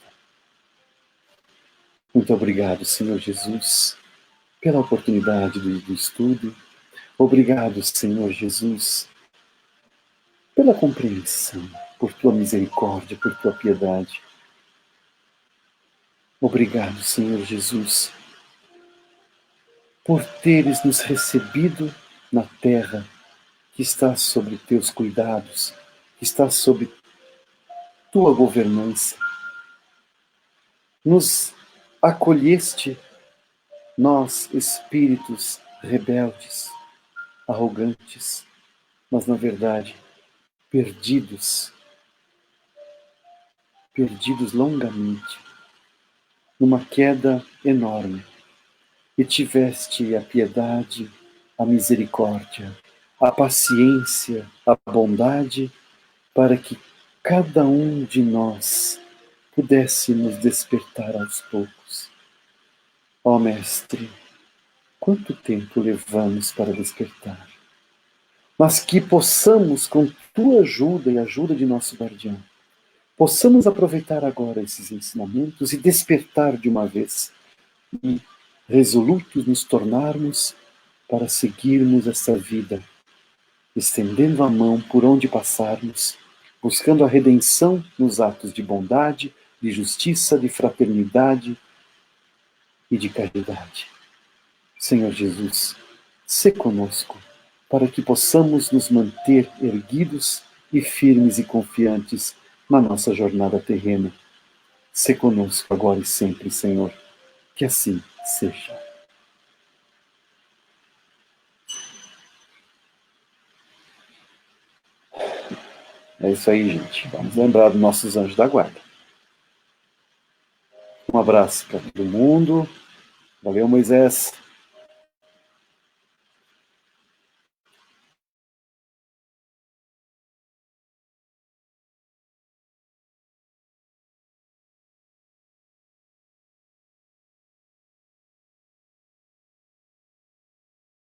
Muito obrigado, Senhor Jesus, pela oportunidade do estudo. Obrigado, Senhor Jesus, pela compreensão, por tua misericórdia, por tua piedade. Obrigado, Senhor Jesus, por teres nos recebido na terra que está sob teus cuidados, que está sob tua governança. Nos acolheste, nós, espíritos rebeldes, arrogantes, mas na verdade perdidos longamente, numa queda enorme, e tiveste a piedade, a misericórdia, a paciência, a bondade, para que cada um de nós pudesse nos despertar aos poucos. Ó Mestre, quanto tempo levamos para despertar? Mas que possamos, com tua ajuda e a ajuda de nosso guardião, possamos aproveitar agora esses ensinamentos e despertar de uma vez, e resolutos nos tornarmos para seguirmos essa vida, estendendo a mão por onde passarmos, buscando a redenção nos atos de bondade, de justiça, de fraternidade e de caridade. Senhor Jesus, sê conosco, para que possamos nos manter erguidos e firmes e confiantes na nossa jornada terrena. Sê conosco agora e sempre, Senhor. Que assim seja. É isso aí, gente. Vamos lembrar dos nossos anjos da guarda. Um abraço para todo mundo. Valeu, Moisés.